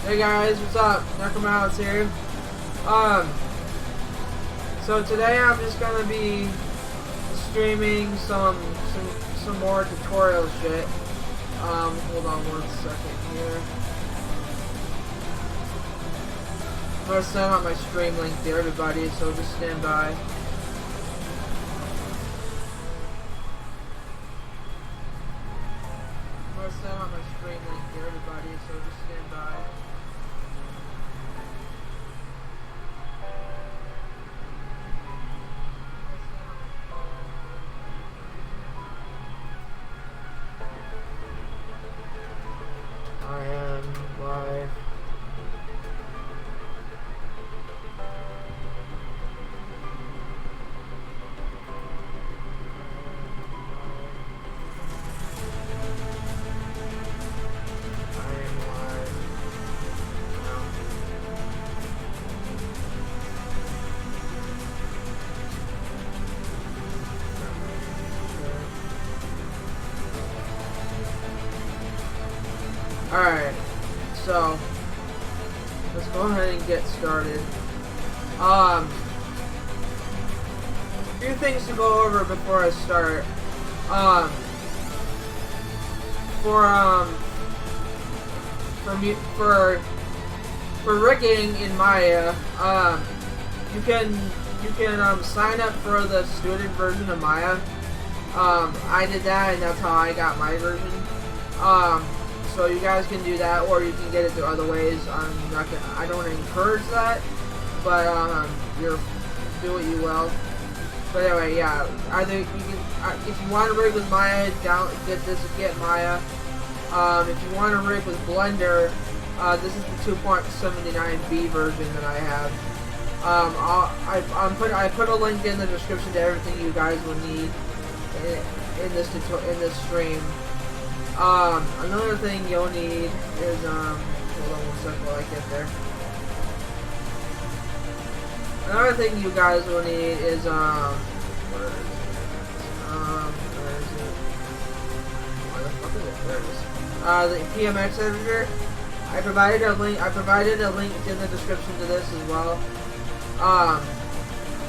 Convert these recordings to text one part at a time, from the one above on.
Hey guys, what's up? Necromouse here. So today I'm just gonna be streaming some more tutorial shit. Hold on 1 second here. I'm gonna send out my stream link to everybody, so just stand by. I'm gonna send out my stream link to everybody, so just stand by. I am live. Alright, so let's go ahead and get started. A few things to go over before I start. For rigging in Maya, you can sign up for the student version of Maya. I did that, and that's how I got my version. So you guys can do that, or you can get it through other ways. I don't encourage that, but do what you will. But anyway, yeah. Either you can, if you want to rig with Maya, get Maya. If you want to rig with Blender, this is the 2.79B version that I have. I put a link in the description to everything you guys will need in this stream. Another thing you'll need is, hold on 1 second while I get there. Another thing you guys will need is, where is it? Where the fuck is it? There it is. The PMX Editor. I provided a link in the description to this as well.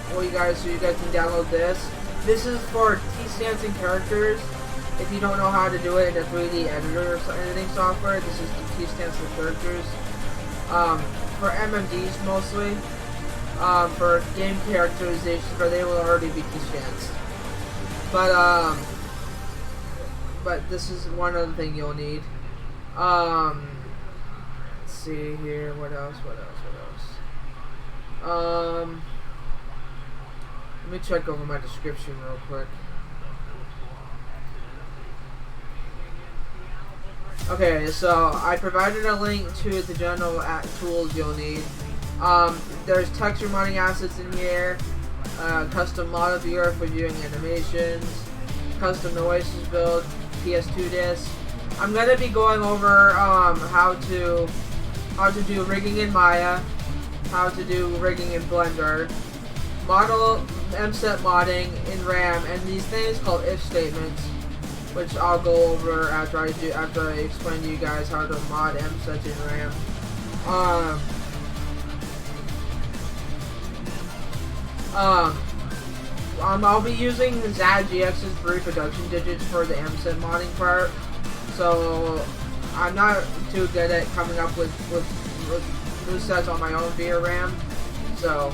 So you guys can download this. This is for T-stamps and characters. If you don't know how to do it in a 3D editor or editing software, this is the T-stamps and characters. For MMDs mostly. For game characterization, they will already be T-stamps. But this is one other thing you'll need. Let's see here, what else? Let me check over my description real quick. Okay, so I provided a link to the general tools you'll need. There's texture modding assets in here, custom model viewer for viewing animations, custom Noesis build, PS2 disc. I'm gonna be going over how to do rigging in Maya, how to do rigging in Blender, model Mset modding in RAM, and these things called Ifstatements, which I'll go over after I explain to you guys how to mod Mset in RAM. I'll be using ZAGX's pre-production digits for the Mset modding part, so I'm not too good at coming up with movesets on my own via RAM. So,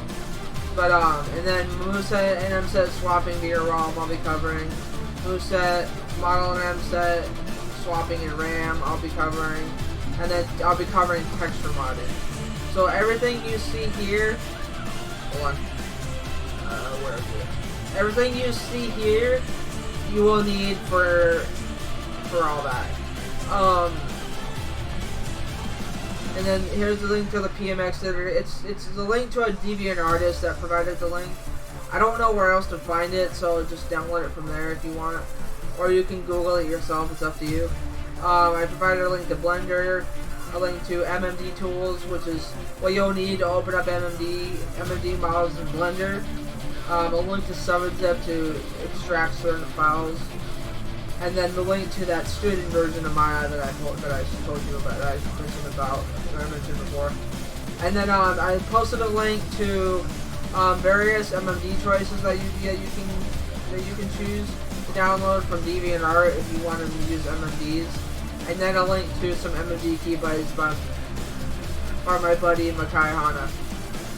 and then moveset and Mset swapping via ROM I'll be covering. Moveset, model and Mset, swapping in RAM I'll be covering, and then I'll be covering texture modding. So everything you see here, hold on, where is it? Everything you see here, you will need for all that. And then here's the link to the PMX Editor. It's the link to a DeviantArtist that provided the link. I don't know where else to find it, so just download it from there if you want, or you can Google it yourself. It's up to you. I provided a link to Blender, a link to MMD Tools, which is what you'll need to open up MMD models in Blender. A link to subzip to extract certain files. and then the link to that student version of Maya that I told you about, that I mentioned before. And then I posted a link to various MMD choices that you can choose to download from DeviantArt if you want to use MMDs. And then a link to some MMD Keyblades by my buddy Makai Hana.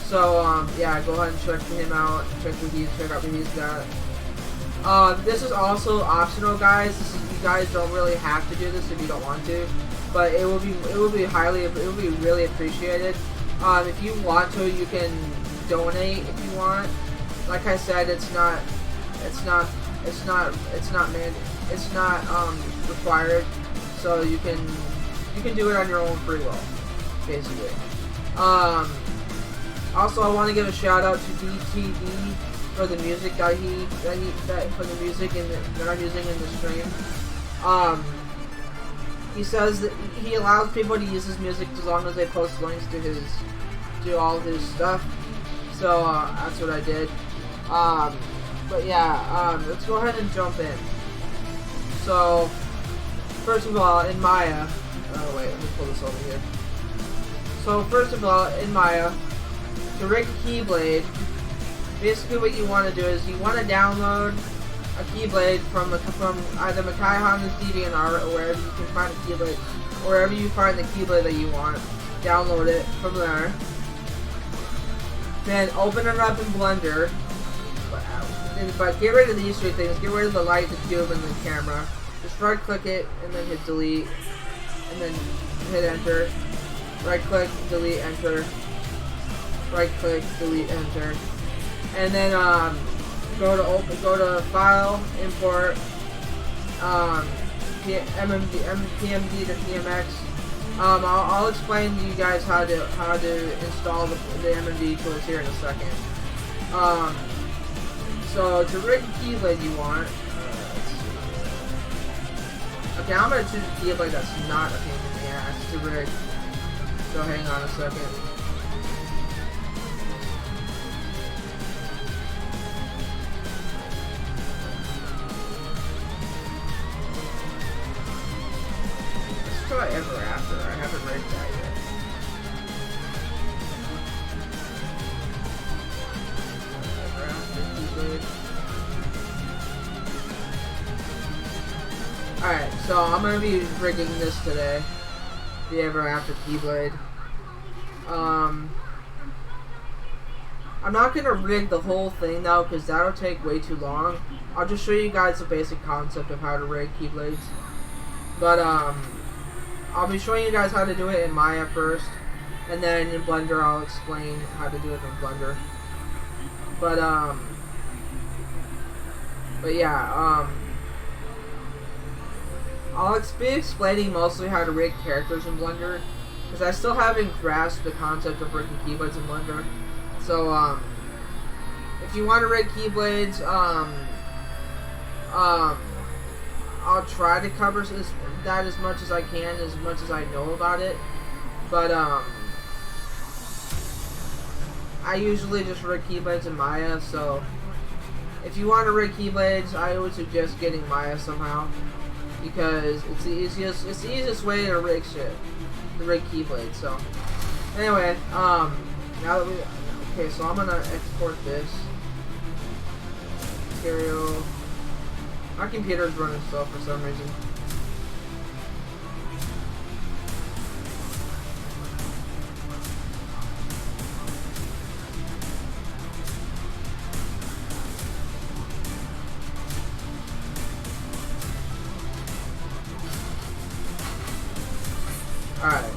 So yeah, go ahead and check him out. Check out what he's got. This is also optional, guys. You guys don't really have to do this if you don't want to, but it will be really appreciated. If you want to, you can donate if you want. Like I said, it's not required. So you can do it on your own free will, basically. Also, I want to give a shout out to DTD for the music that I'm using in the stream. He says that he allows people to use his music as long as they post links to all of his stuff. So that's what I did. But yeah, let's go ahead and jump in. So first of all, in Maya, oh wait, let me pull this over here. So first of all, in Maya, to rig a Keyblade, basically what you want to do is you want to download a Keyblade from either Makai Hana's DeviantArt or wherever you can find a Keyblade, or wherever you find the Keyblade that you want. Download it from there. Then open it up in Blender. But get rid of these three things. Get rid of the light, the cube, and the camera. Just right click it and then hit delete. And then hit enter. Right click, delete, enter. Right click, delete, enter. And then go to file, import PMD to PMX. I'll explain to you guys how to install the MMD tools here in a second. So to rig the Keyblade you want, okay, I'm gonna choose a Keyblade that's not a pain in the ass to rig. So hang on a second. Let's try Ever After. I haven't rigged that yet. Alright, so I'm going to be rigging this today, the Ever After Keyblade. I'm not going to rig the whole thing though, because that'll take way too long. I'll just show you guys the basic concept of how to rig Keyblades. But I'll be showing you guys how to do it in Maya first, and then in Blender I'll explain how to do it in Blender. But yeah, I'll be explaining mostly how to rig characters in Blender, because I still haven't grasped the concept of rigging Keyblades in Blender. So, if you want to rig Keyblades, I'll try to cover that as much as I can, as much as I know about it. But, I usually just rig Keyblades in Maya, so if you want to rig Keyblades, I would suggest getting Maya somehow, because it's the easiest way to rig shit, to rig Keyblades. So anyway, now that okay, so I'm gonna export this material. My computer's running slow for some reason. Alright,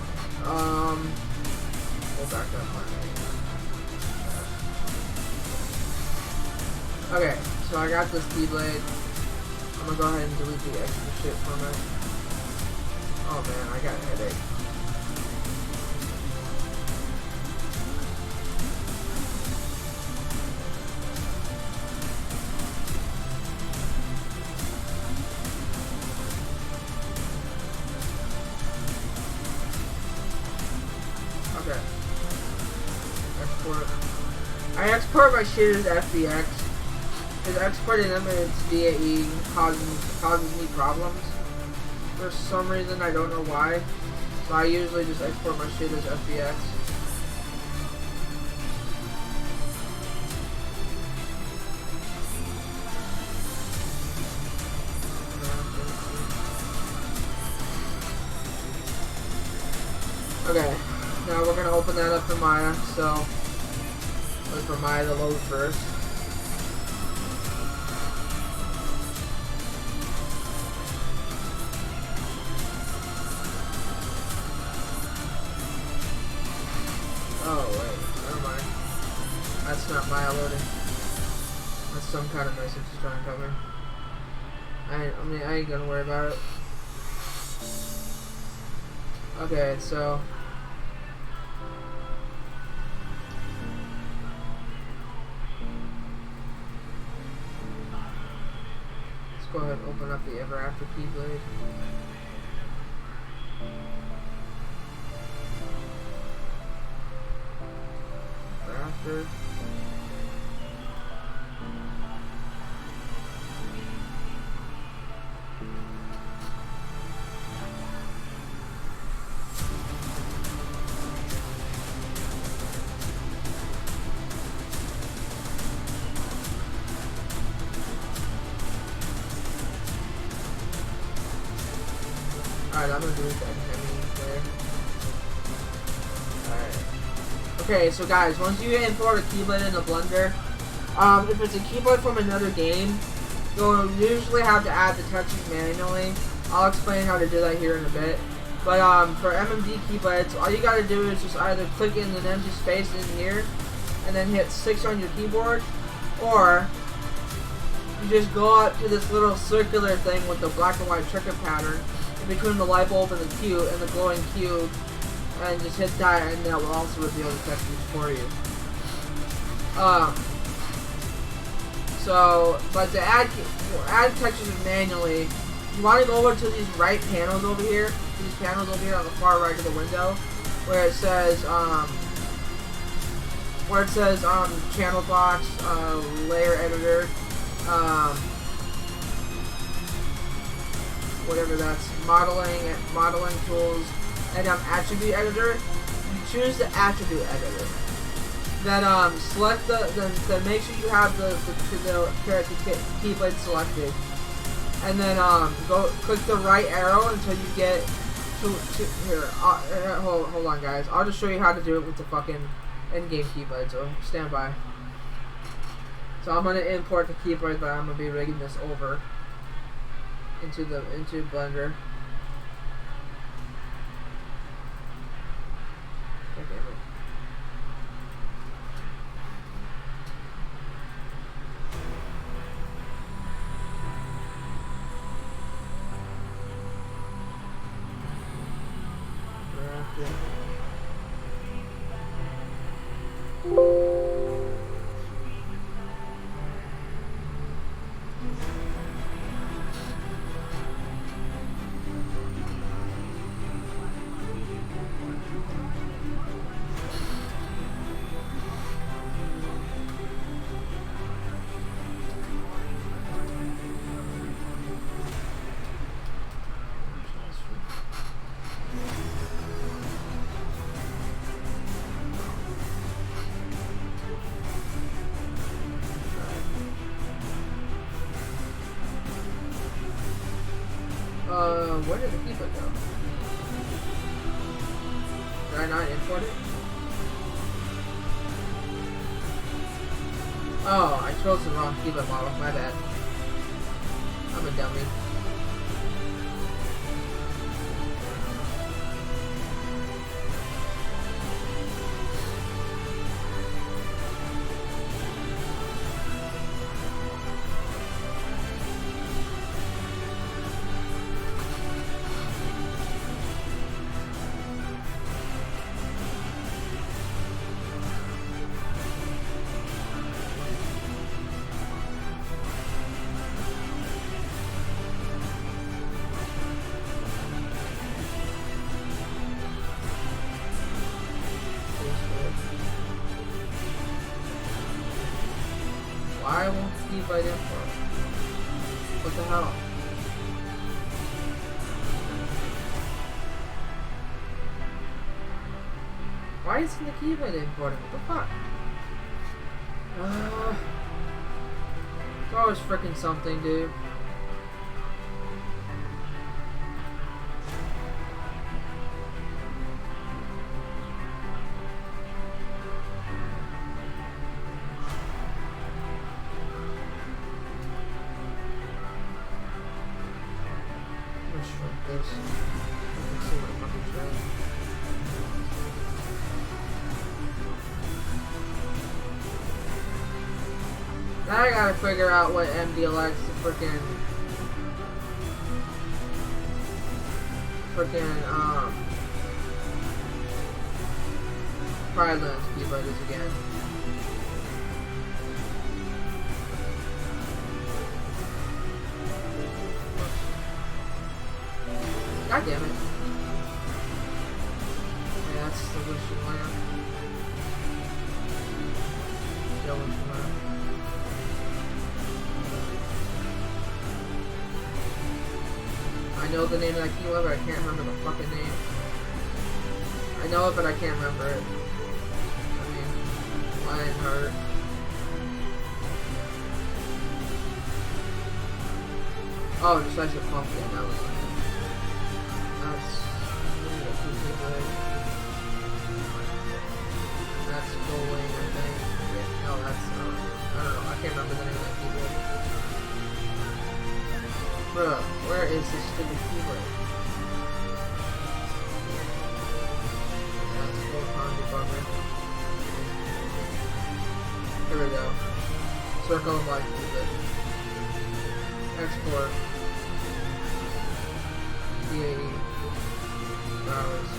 go back up. Okay, so I got this Keyblade. I'm gonna go ahead and delete the extra shit from it. Oh man, I got a headache. Okay. Export. I export my shit as FBX. Because exporting them as DAE causes me problems. For some reason, I don't know why. So I usually just export my shit as FBX. Okay, now we're gonna open that up for Maya, so wait for Maya to load first. Oh wait, never mind. That's not Maya loading. That's some kind of message he's trying to cover. I ain't gonna worry about it. Okay, so let's go ahead and open up the Ever After Keyblade. Ever After. Alright, I'm gonna do that there. Alright. Okay, so guys, once you import a Keyblade into Blender, if it's a Keyblade from another game, you'll usually have to add the textures manually. I'll explain how to do that here in a bit. But for MMD Keyblades, all you gotta do is just either click in an empty space in here, and then hit 6 on your keyboard, or you just go up to this little circular thing with the black and white checkered pattern between the light bulb and the cube and the glowing cube, and just hit that, and that will also reveal the textures for you. But to add textures manually, you want to go over to these right panels over here, on the far right of the window, where it says channel box, layer editor, whatever that's, modeling tools, and attribute editor. You choose the attribute editor. Then select then make sure you have the Keyblade selected, and then click the right arrow until you get to here. Hold on, guys. I'll just show you how to do it with the fucking in-game Keyblade. So stand by. So I'm gonna import the Keyblade, but I'm gonna be rigging this over into Blender. Where did the Keyblade go? Did I not import it? Oh, I chose the wrong Keyblade model. My bad. I'm a dummy. Why won't the keyblade import? What the hell? Why isn't the keyblade importing? What the fuck? It's always freaking something, dude. Now I gotta figure out what MD likes to freaking Pride Lens keyboard is again. God damn it. Yeah, that's the wishing lamp. Still wishing lamp. I know the name of that keyword, but I can't remember the fucking name. I know it, but I can't remember it. I mean, Lionheart. Oh, Decisive Pumpkin, that was it. That's bowling, I think. No, that's I don't know. I can't remember the name of that keyboard. Bruh, where is this stupid keyboard? That's full conjure bummer. Here we go. Circle of life keyboard. Export. DAE. Browse.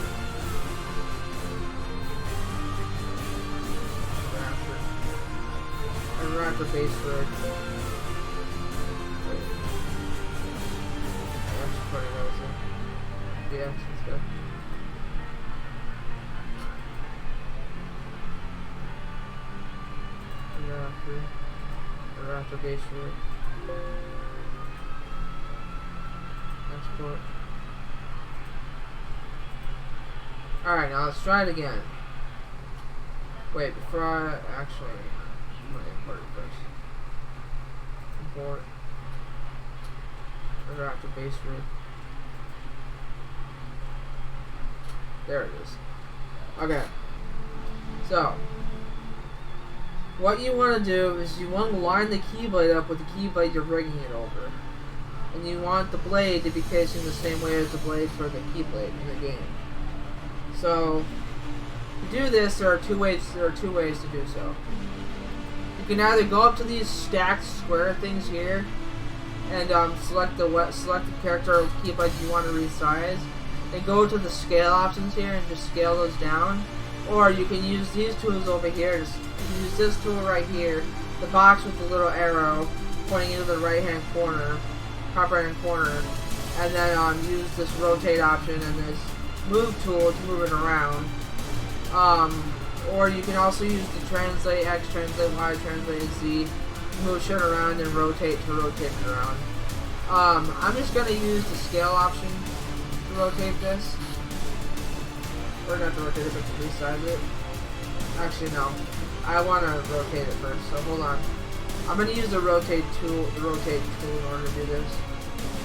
Raptor base word. That's funny, that was it. Yeah, that's good. Raptor base word. Export. Alright, now let's try it again. Wait, before I actually... I'm going to import it first. Import. Raptor base root. There it is. Okay. So, what you want to do is you want to line the keyblade up with the keyblade you're bringing it over. And you want the blade to be facing the same way as the blade for the keyblade in the game. So, to do this, there are two ways to do so. You can either go up to these stacked square things here and select the character keyblade you want to resize, and go to the scale options here and just scale those down. Or you can use these tools over here. Just use this tool right here, the box with the little arrow pointing into the right-hand corner, top right-hand corner, and then use this rotate option and this move tool to move it around. Or you can also use the translate X, translate Y, translate Z, move shit around and rotate to rotate it around. I'm just going to use the scale option to rotate this. We're going to have to rotate it, but to resize it. Actually, no. I want to rotate it first, so hold on. I'm going to use the rotate tool in order to do this.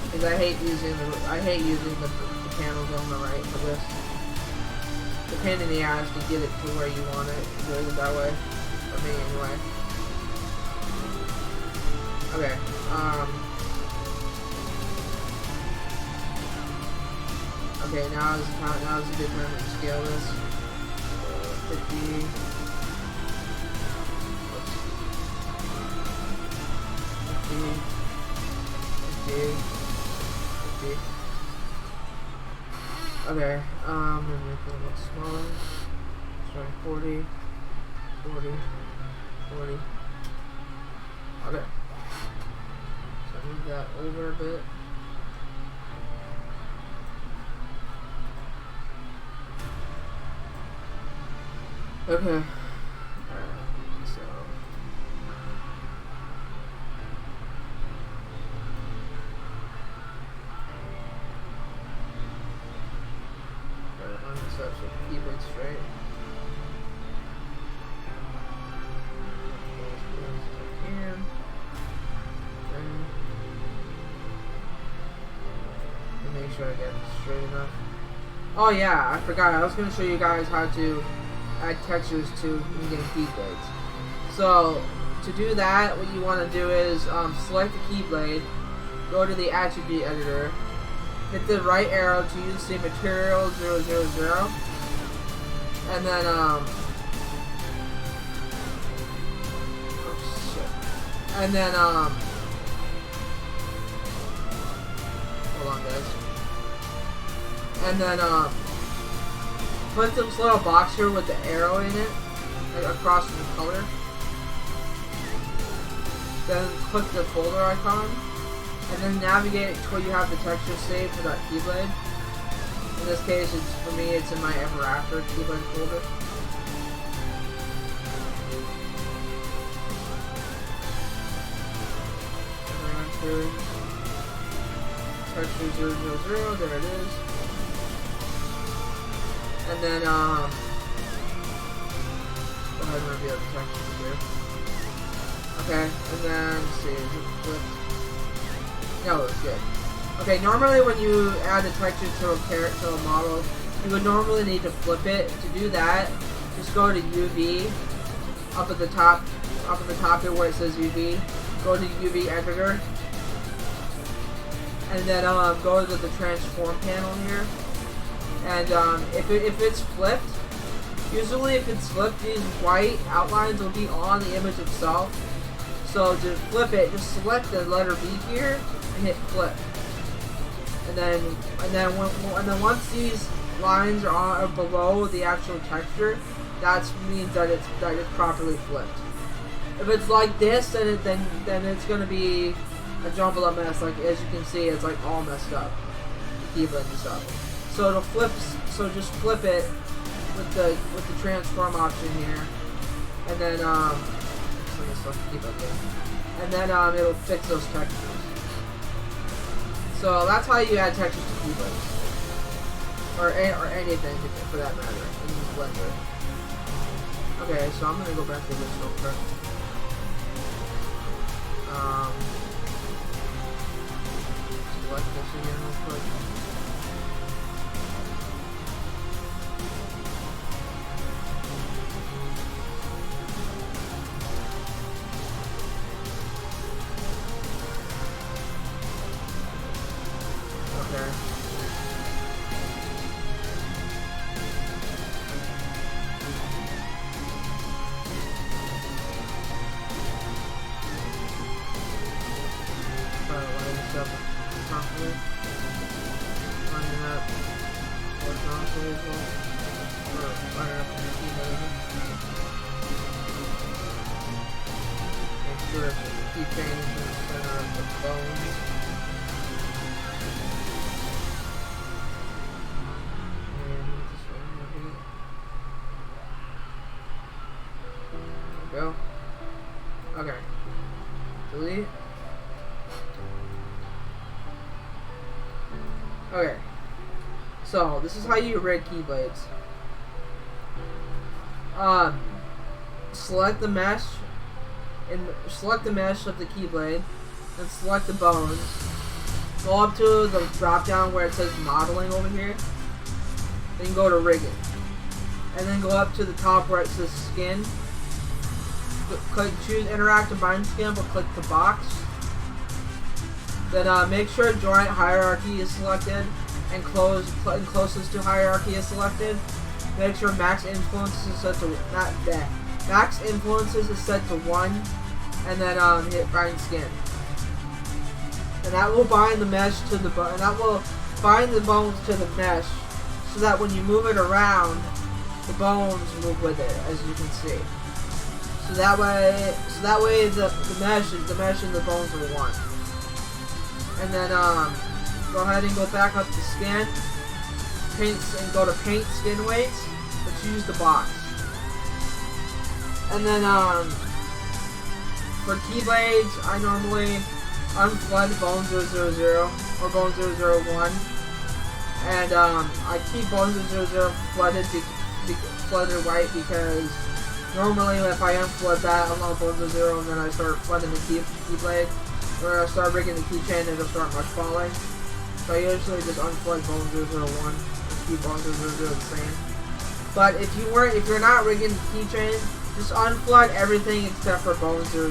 Because I hate using the panels on the right for this. The pain in the ass to get it to where you want it, doing it that way. For me, anyway. Okay, okay, now is a good time to scale this. 50. 50. Okay, I'm gonna make it a little smaller. Sorry, 40. 40. 40. Okay. So move that over a bit. Okay. Alright, so sure I get it straight enough. Oh yeah, I forgot. I was going to show you guys how to add textures to in-game Keyblades. So, to do that, what you want to do is select the Keyblade, go to the Attribute Editor, hit the right arrow to use the Material 000, and then, oh shit. And then, hold on guys. And then, put this little box here with the arrow in it, like across from the color. Then click the folder icon, and then navigate to where you have the texture saved for that Keyblade. In this case, for me, it's in my Ever After Keyblade folder. Ever After texture 000, there it is. And then, go ahead and reveal the textures here. Okay, and then, let's see, is it flipped? No, it's good. Okay, normally when you add a texture to a character, to a model, you would normally need to flip it. To do that, just go to UV, up at the top here where it says UV, go to UV Editor, and then go to the Transform panel here. And if it's flipped, usually if it's flipped, these white outlines will be on the image itself. So to flip it, just select the letter B here and hit flip. And then once these lines are below the actual texture, that means that it's properly flipped. If it's like this, then it's gonna be a jumbled up mess. Like as you can see, it's like all messed up, the keyblade and stuff. So to flip, so just flip it with the transform option here, and then and then it'll fix those textures. So that's how you add textures to Keyblades, or anything for that matter in Blender. Okay, so I'm gonna go back to this real quick. Select this again real quick. Okay. Try to line this up properly. Line it up horizontally as well. Or line it up in your keyboard. Make sure the keychain is in the center of the bones. Go. Okay. Delete. Okay. So this is how you rig Keyblades. Select the mesh of the Keyblade, and select the bones. Go up to the drop down where it says modeling over here. Then go to rigging, and then go up to the top where it says skin. Choose interact and bind skin, but click the box. Then make sure joint hierarchy is selected and closest to hierarchy is selected. Make sure max influences is set to max influences is set to 1, and then hit bind skin. And that will bind the mesh to the bone. And that will bind the bones to the mesh, so that when you move it around, the bones move with it, as you can see. So that way the mesh and the bones are one. And then go ahead and go back up to skin, paints, and go to paint skin weights, but use the box. And then for Keyblades, I normally unflood bone 000 or bone 001, and I keep bone 000 flooded white because normally if I unflood that, I'm on bone 0, and then I start flooding the Keyblade, or I start rigging the keychain, it'll start much falling. So I usually just unflood bone 001 and keep bone 000 the same. But if you're not rigging the keychain, just unflood everything except for bone 002.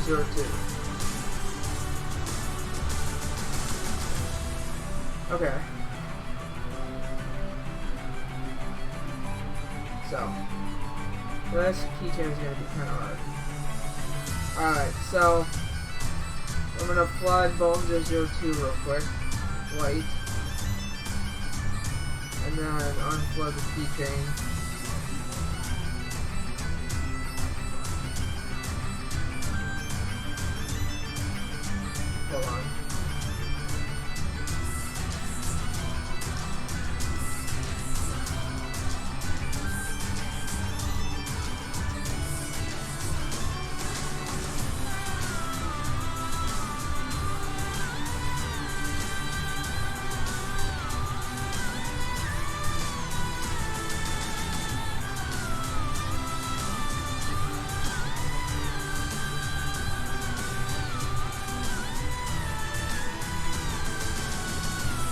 Okay. So this keychain is gonna be kind of hard. Alright, so I'm gonna flood bone 002 real quick. White. And then unflood the keychain. Hold on.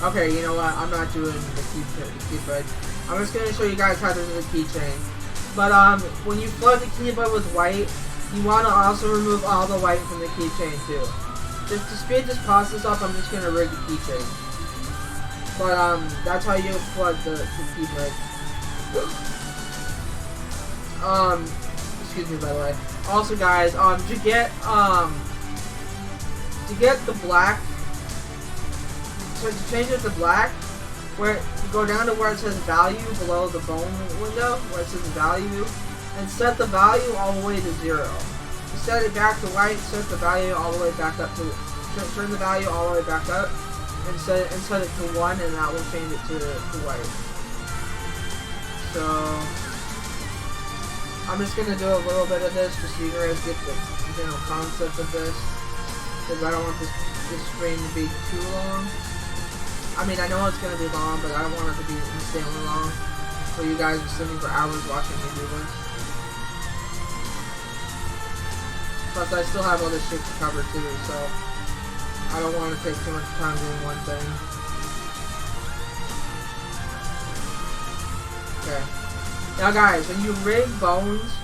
Okay, you know what? I'm not doing the keyblade. I'm just gonna show you guys how to do the keychain. But when you flood the keyblade with white, you want to also remove all the white from the keychain too. Just to speed this process up, I'm just gonna rig the keychain. But that's how you flood the keyblade. Excuse me, by the way. Also, guys, to get the black. So to change it to black, where you go down to where it says value below the bone window, where it says value, and set the value all the way to 0. You set it back to white, set the value all the way back up to, turn the value all the way back up, and set it to 1, and that will change it to white. So I'm just gonna do a little bit of this just so you guys get the general concept of this, because I don't want this screen to be too long. I mean, I know it's going to be long, but I don't want it to be insanely long, so you guys are sitting for hours watching me do this. Plus, I still have other shit to cover too, so I don't want to take too much time doing one thing. Okay. Now guys, when you rig bones,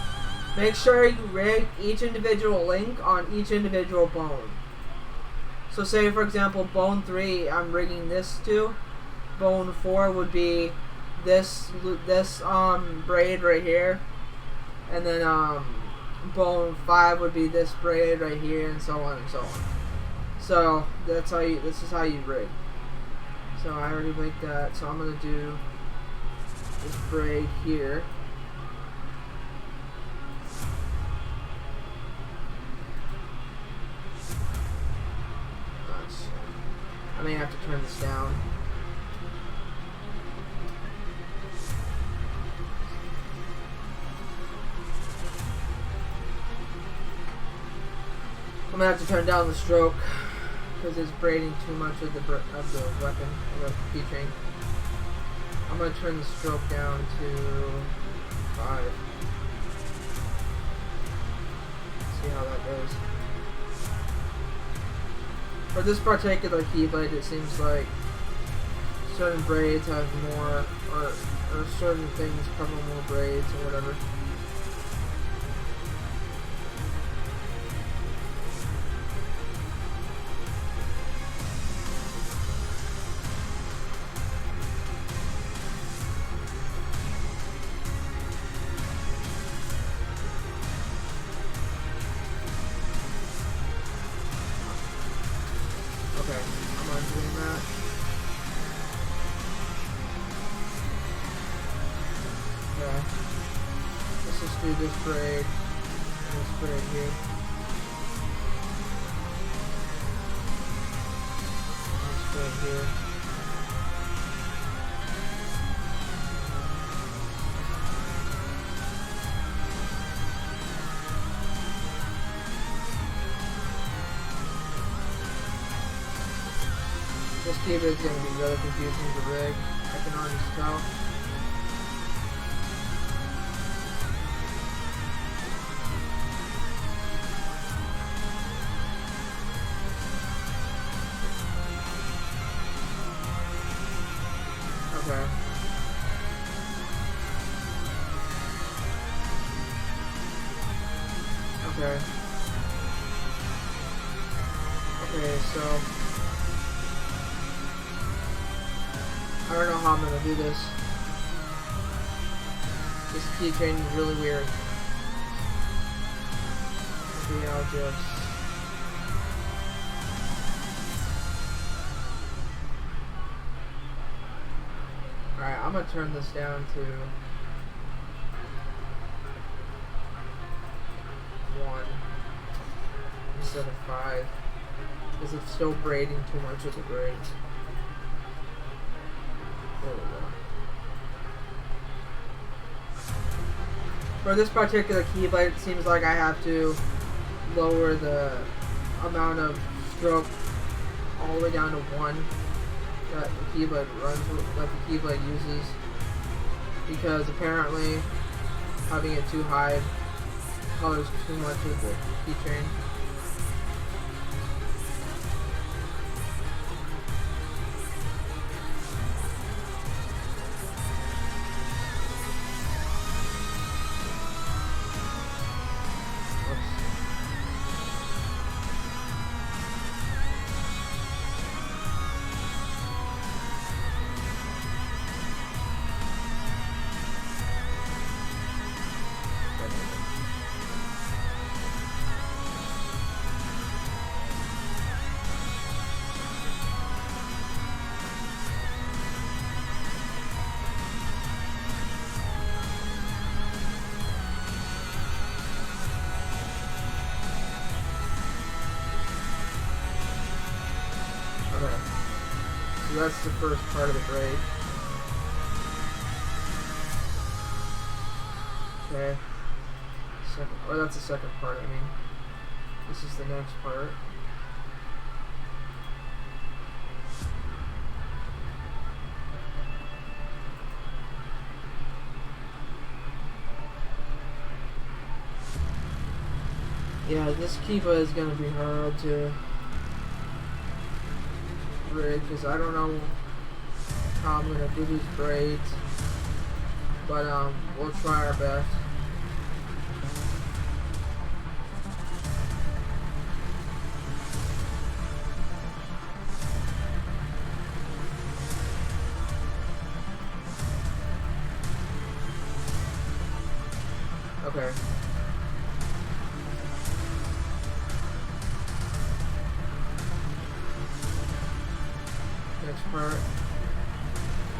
make sure you rig each individual link on each individual bone. So say for example bone 3 I'm rigging this to, bone 4 would be this braid right here, and then bone 5 would be this braid right here, and so on and so on. So that's how this is how you rig. So I already rigged that, so I'm gonna do this braid here. I may have to turn this down. I'm gonna have to turn down the stroke because it's braiding too much of the weapon, of the keychain. I'm gonna turn the stroke down to 5. See how that goes. For this particular keyblade, it seems like certain braids have more, or certain things cover more braids or whatever. Okay, I'm undoing that. Okay. Let's just do this braid and this braid here. This braid here. This keyblade is going to be really confusing to rig, I can already tell. Okay. Okay. Okay, so I don't know how I'm gonna do this. This keychain is really weird. Okay, I'll just... Alright, I'm gonna turn this down to 1 instead of 5. Because it's still braiding too much of the braids. There we go. For this particular keyblade, it seems like I have to lower the amount of stroke all the way down to 1 that the keyblade runs with, that the keyblade uses, because apparently having it too high colors too much of the keychain. So that's the first part of the braid. Okay. Second, or that's the second part, I mean. This is the next part. Yeah, this Kiva is gonna be hard to braid because I don't know how I'm gonna do these braids, but we'll try our best. Okay. Next part.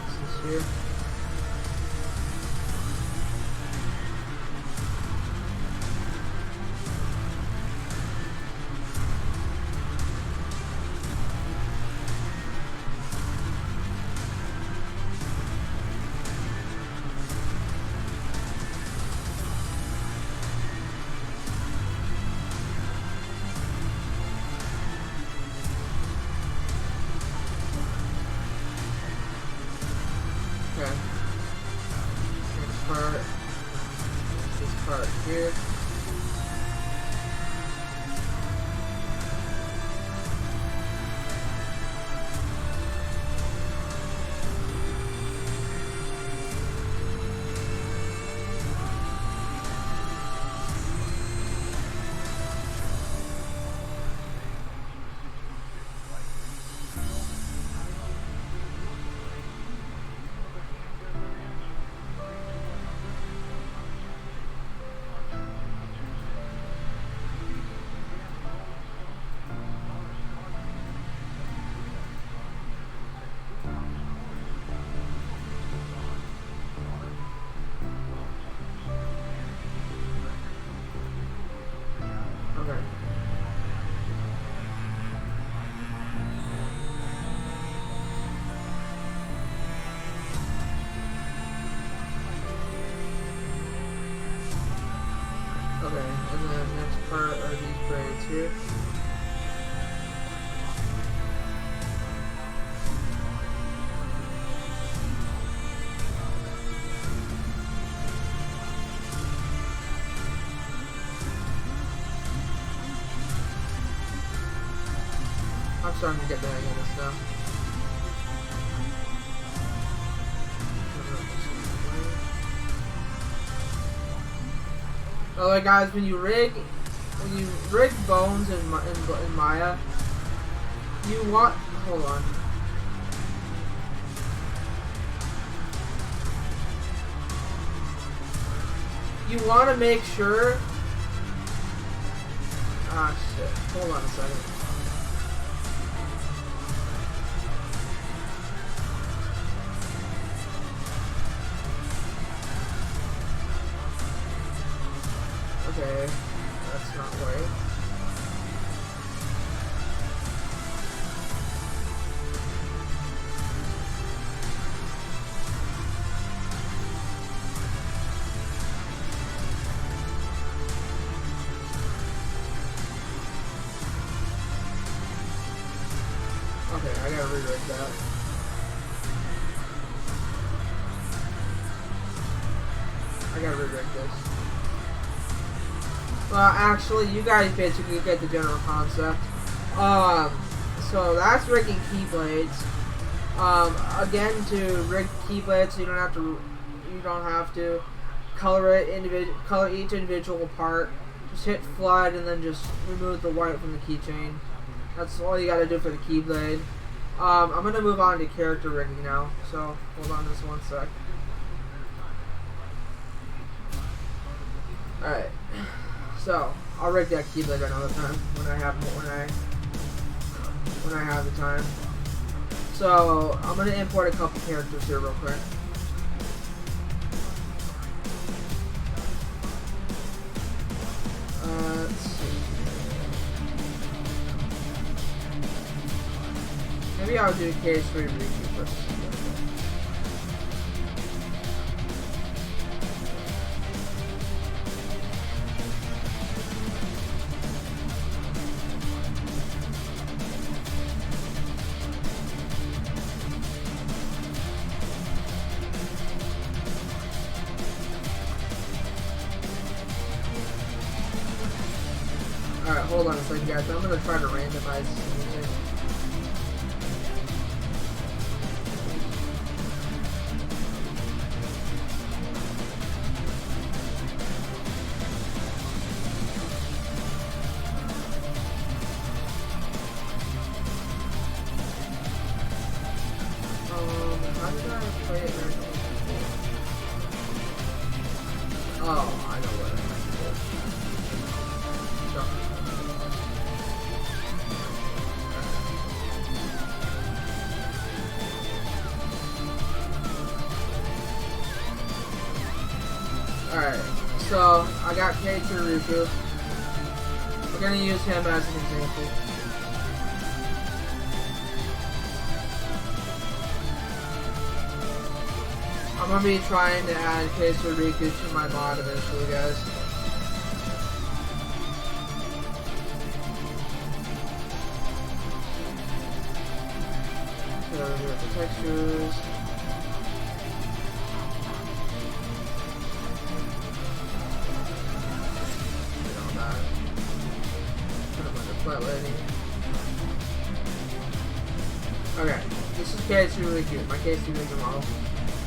This is here. Okay. Next part. This part here. Okay. Okay, and then next part are these braids here. I'm starting to get the hang of this now. Alright guys, when you rig bones in Maya, you want, hold on. You want to make sure, ah shit, hold on a second. Okay, that's not right. Okay, I gotta rewrite that. I gotta rewrite this. Well, actually, you guys basically get the general concept. So that's rigging keyblades. Again, to rig keyblades, you don't have to color each individual part. Just hit flood and then just remove the white from the keychain. That's all you gotta do for the keyblade. I'm gonna move on to character rigging now. So hold on just one sec. All right. So I'll rig that keyblade another time when I have the time. So I'm gonna import a couple characters here real quick. Let's see. Maybe I'll do KH3 repeat first. Alright, hold on a second guys, I'm gonna try to randomize this music. How did I play it randomly? Oh, I know what I have to do. Alright, so I got KH2FM. We're gonna use him as an example. I'm gonna be trying to add KH2FM to my mod eventually, guys. So here's the textures. Okay, this is KH2FM, my KH2FM model.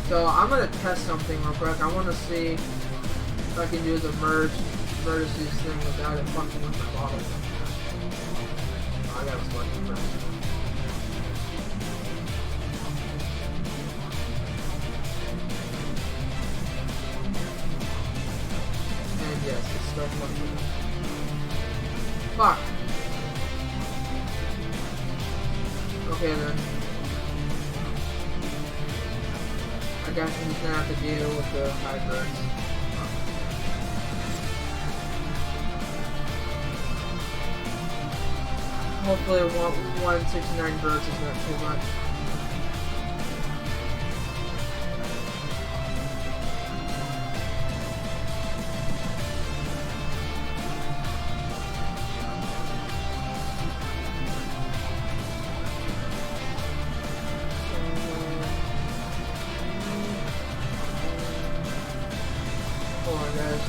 So I'm gonna test something real quick. I want to see if I can do the merge vertices thing without it fucking with my model. Oh, I gotta select it first. And yes, it's still fucking. Fuck. Okay then. I guess I'm just gonna have to deal with the hybrids. Hopefully 169 birds is not too much. Hold on, guys.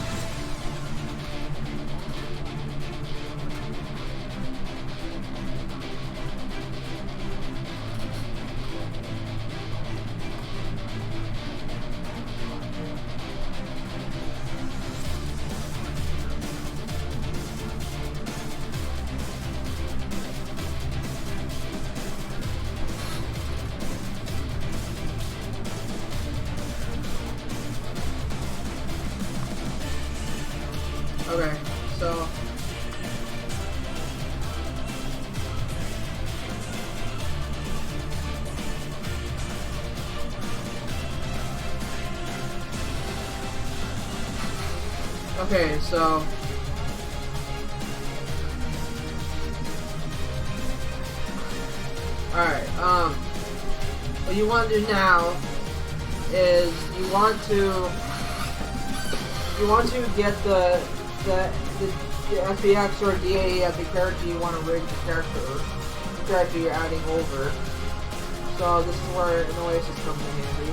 Okay, so alright, what you want to do now is you want to get the FBX or DAE of the character you want to rig the character you're adding over. So this is where Noesis comes in handy.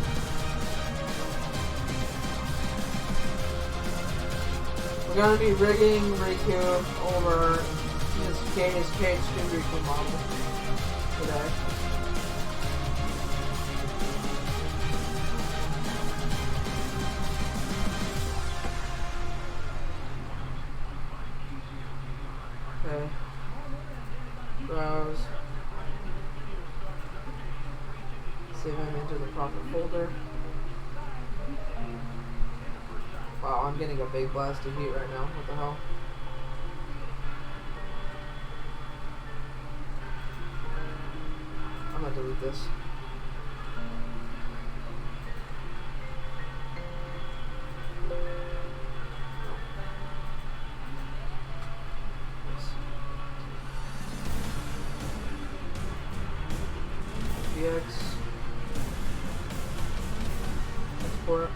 We're going to be rigging Riku over his KH2 Riku model today. Okay. Browse. Save them into the proper folder. Wow, I'm getting a big blast of heat right now. What the hell? I'm gonna delete this. FBX. Export.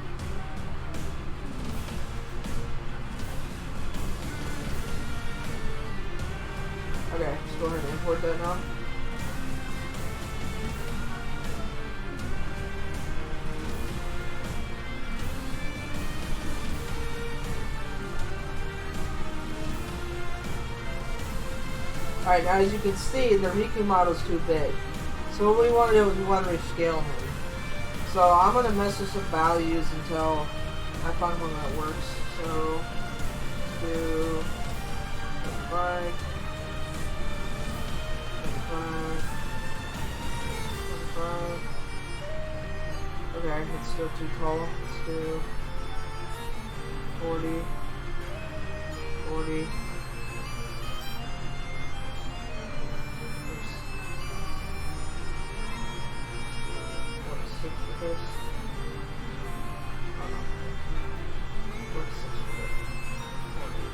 Okay, just go ahead and import that now. Alright, now as you can see, the Riku model is too big. So what we want to do is we want to rescale him. So I'm going to mess with some values until I find one that works. So, do 5. 25. Okay, it's still too tall. Let's do 40. 40. What's 6 for this? Oh no. What's 6 for this?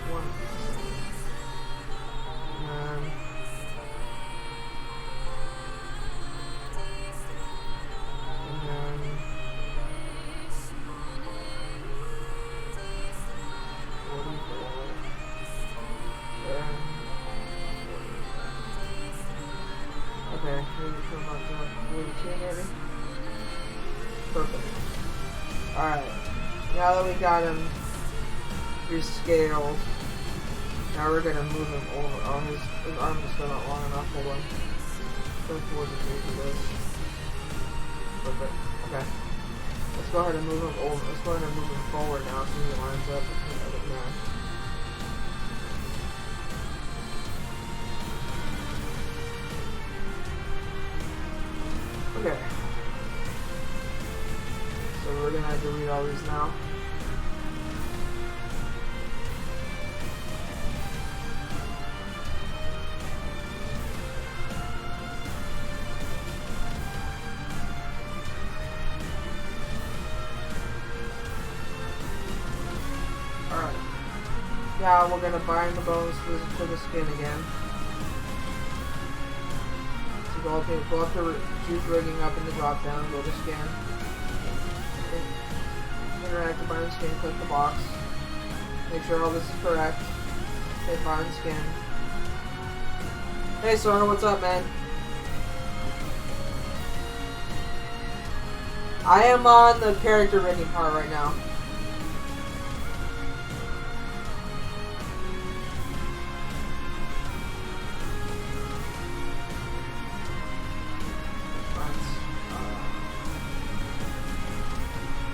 41. And okay, maybe come up to 42 maybe. Perfect. Alright, now that we got him rescaled, now we're gonna move him over. Oh, his arm is still not long enough. Hold on. Go towards the face of this. Perfect. Okay. Let's go ahead and move him over. Let's go ahead and move him forward now so he lines up with the other guy. Okay. So we're gonna delete all these now. Alright. Now we're gonna bind the bones to the skin again. Go up to choose rigging up in the drop down, go to scan. Interact to bind skin, click the box. Make sure all this is correct. Hit bind skin. Hey Sora, what's up, man? I am on the character rigging part right now.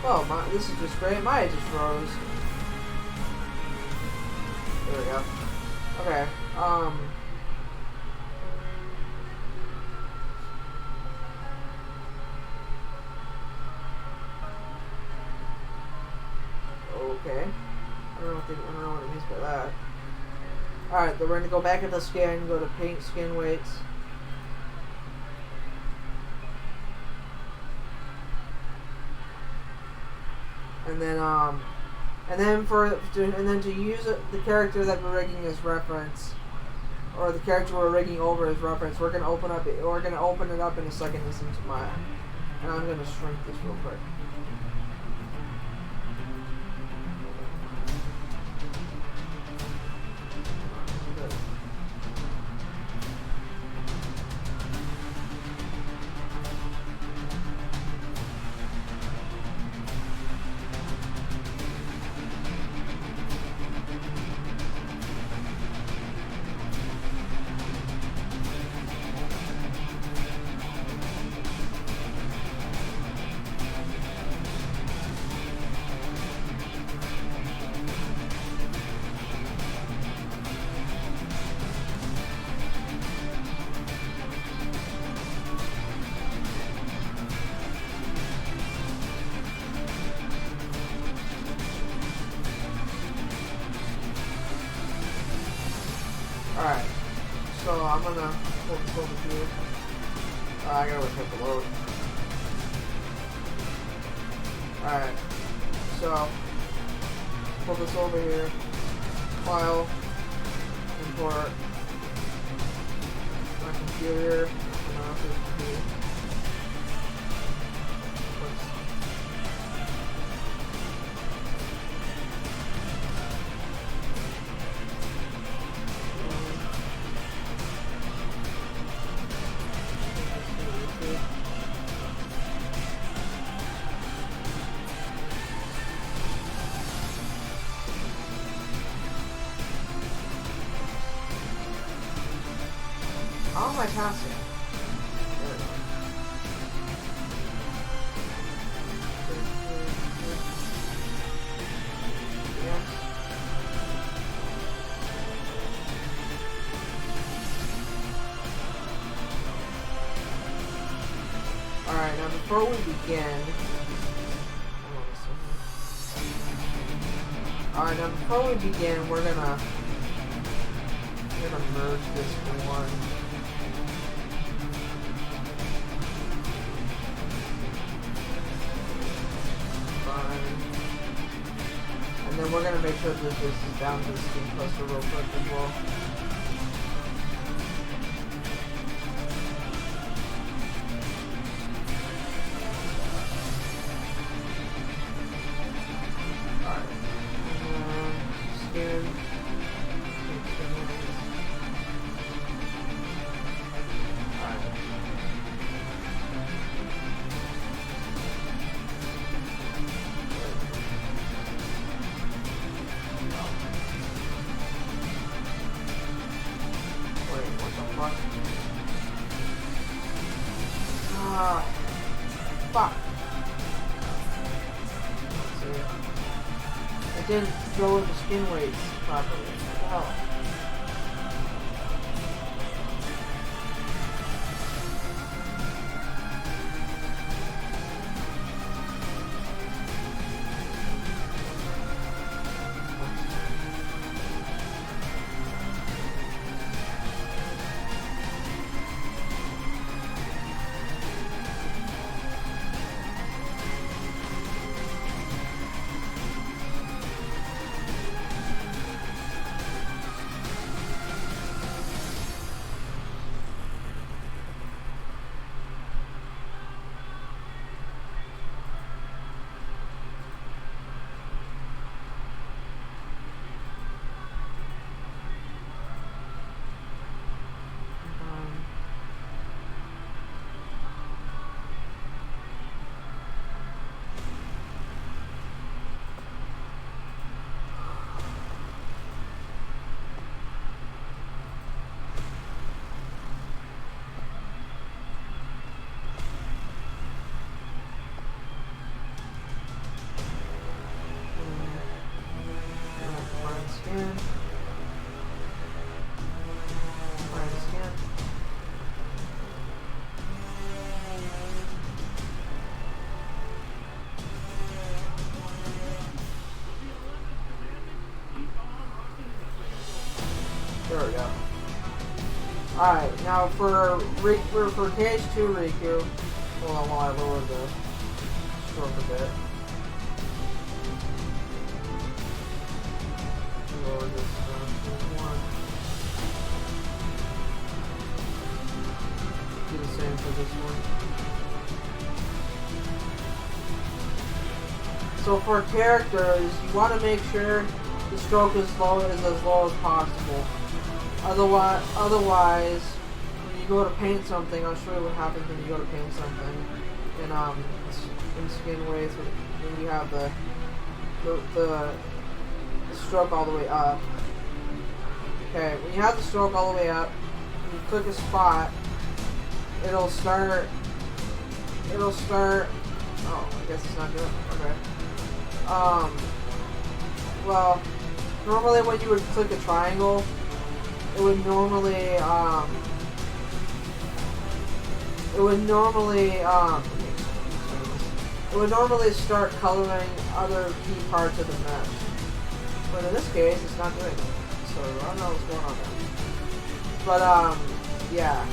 Oh, this is just great. Maya just froze. There we go. Okay. Okay. I don't know what it means by that. Alright, then we're gonna go back into scan, go to paint skin weights. And then And then to use the character that we're rigging as reference, or the character we're rigging over as reference, we're gonna open it up in a second instance of Maya. And I'm gonna shrink this real quick. Alright, so I'm gonna pull this over here. I gotta wait for the load. Alright, so pull this over here. File, import my computer. How am I passing? There we go. Yes. Alright, now before we begin... Alright, now before we begin, we're gonna merge this one. And then we're going to make sure that this is down to the screen cluster real quick as well. Alright. Scan. Fuck. Let's see. It didn't throw the skin weights properly. What the hell? There we go. Alright, now for KH2 Riku, hold on while I lower the stroke a bit. lower this down to 1. Do the same for this one. So for characters, you want to make sure the stroke is as low as possible. Otherwise, when you go to paint something, I'll show you what happens when you go to paint something in skin ways when you have the stroke all the way up. Okay, when you have the stroke all the way up, when you click a spot, it'll start. Oh, I guess it's not doing it. Okay. Well, normally when you would click a triangle, it would normally start coloring other key parts of the mesh. But in this case, it's not doing it. So I don't know what's going on there. But yeah.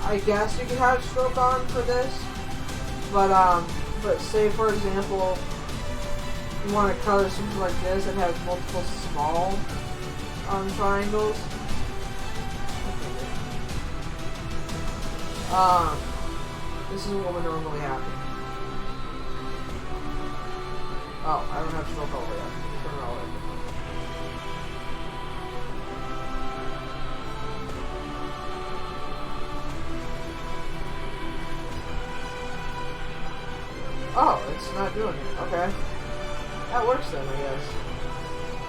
I guess you could have stroke on for this. But say for example, you want to color something like this that has multiple small triangles. This is what would normally happen. Oh, I don't have stroke all the way up. Turn it all the way up. Oh, it's not doing it. Okay. That works then, I guess.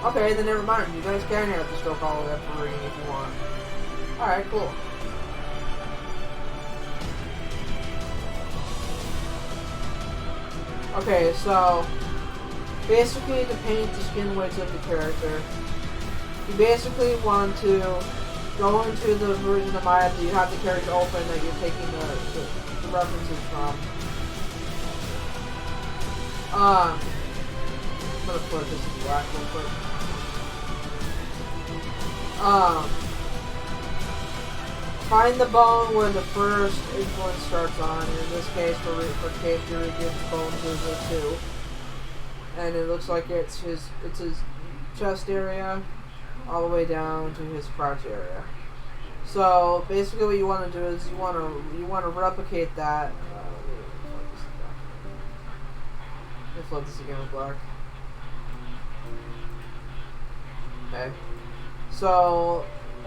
Okay, then never mind. You guys can have the stroke all the way up for reading if you want. Alright, cool. Okay, so basically to paint the skin weights of the character, you basically want to go into the version of Maya that you have the character open that you're taking the references from. I'm gonna put this in black real quick. Find the bone where the first influence starts on. In this case, for Cave Fury, gives bone to 2, and it looks like it's his chest area all the way down to his crotch area. So basically, what you want to do is you want to replicate that. Let me flood this again with black. Okay. So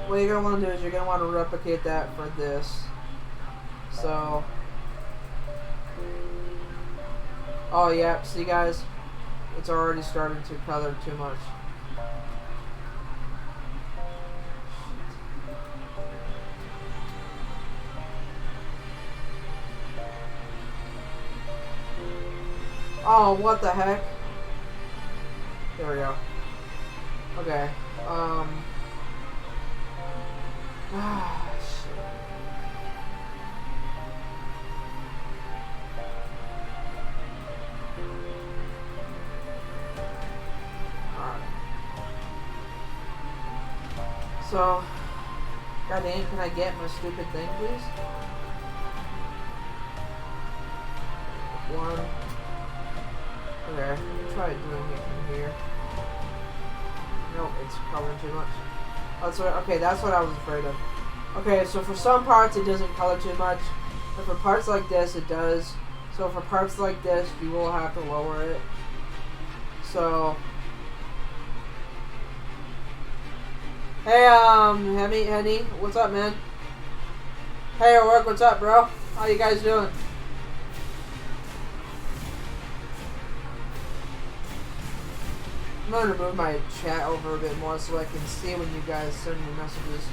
what you're going to want to do is you're going to want to replicate that for this. So, oh yeah, see guys, it's already started to color too much. Oh, what the heck? There we go. Okay. Shit. Alright. So, goddamn, can I get my stupid thing, please? 1. Okay, try doing it from here. Nope, it's coloring too much. That's what I was afraid of. Okay, so for some parts it doesn't color too much, but for parts like this it does. So for parts like this you will have to lower it. So, hey, Henny, what's up, man? Hey, at work, what's up, bro? How you guys doing? I'm going to move my chat over a bit more so I can see when you guys send me messages.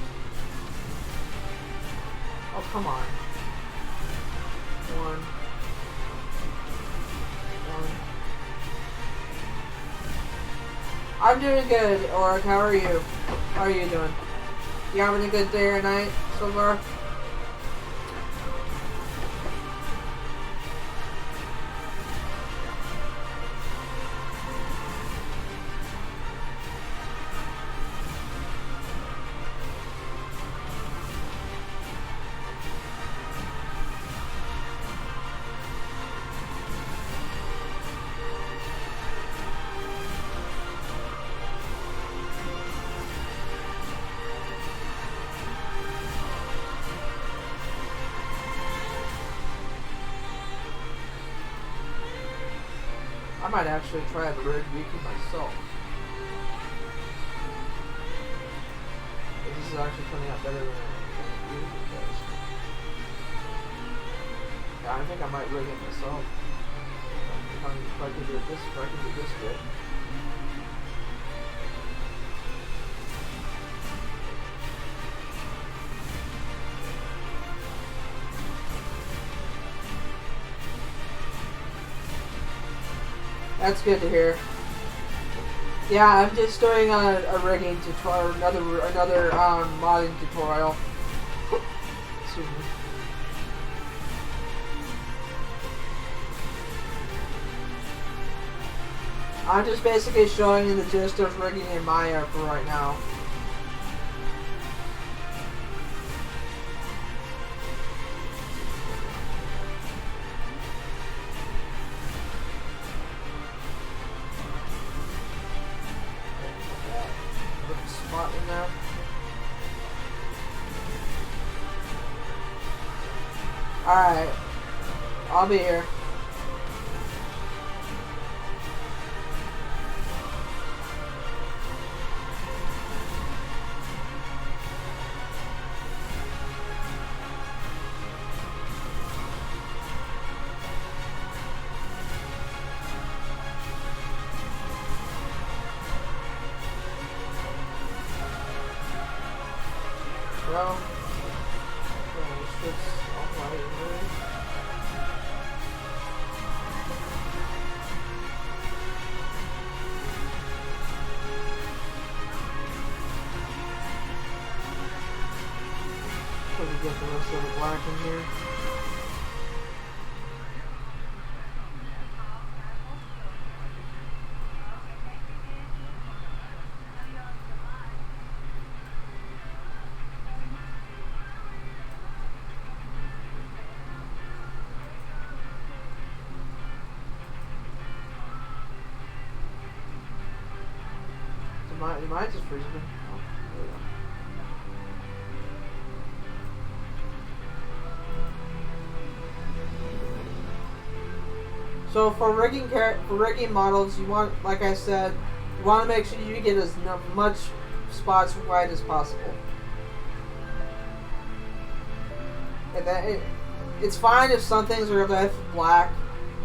Oh, come on. 1. I'm doing good, Oric. How are you? How are you doing? You having a good day or night so far? I might actually try the rig wiki myself. This is actually turning out better than I usually does. Yeah, I think I might rig it myself. If I can do this good. That's good to hear. Yeah, I'm just doing a rigging tutorial, another modding tutorial. Excuse me. I'm just basically showing you the gist of rigging in Maya for right now. Spot in there. Alright. I'll be here. Well, let me get the rest of the black in here. Mine's just freezing. Oh, there we go. So for rigging models, you want, like I said, you want to make sure you get as much spots wide as possible. And it's fine if some things are left black,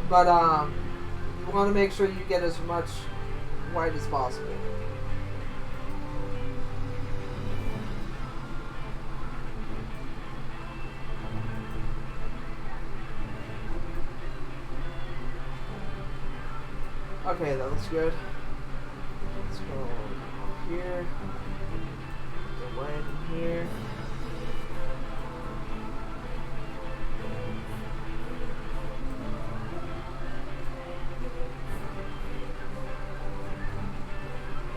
but you want to make sure you get as much white as possible. Okay, that looks good. Let's go up here. The white in here.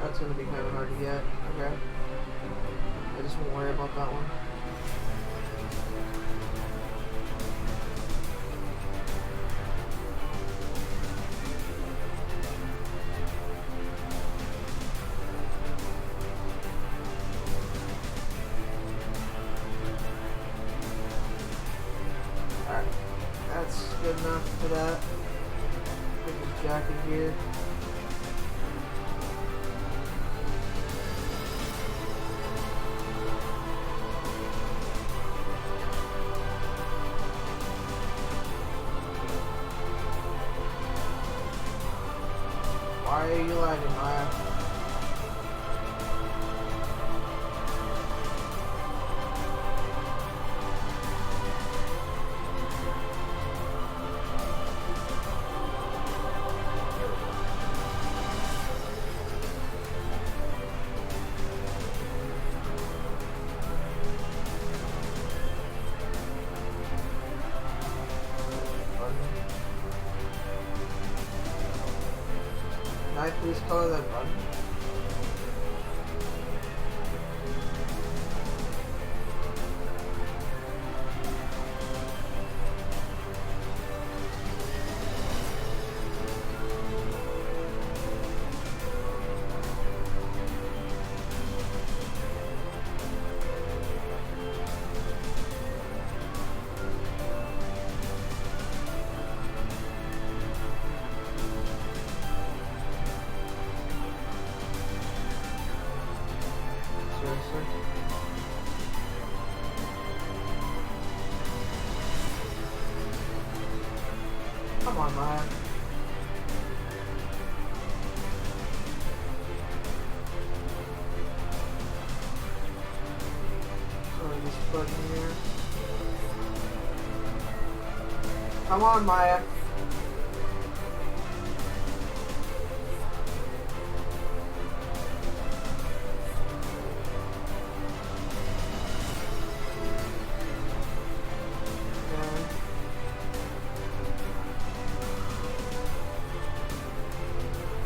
That's going to be kind of hard to get. Okay. I just won't worry about that one. Alright. That's good enough for that. Put this jacket here. Why are you lagging, Maya? Can I please color that button? on, man. This button here. Come on, Maya.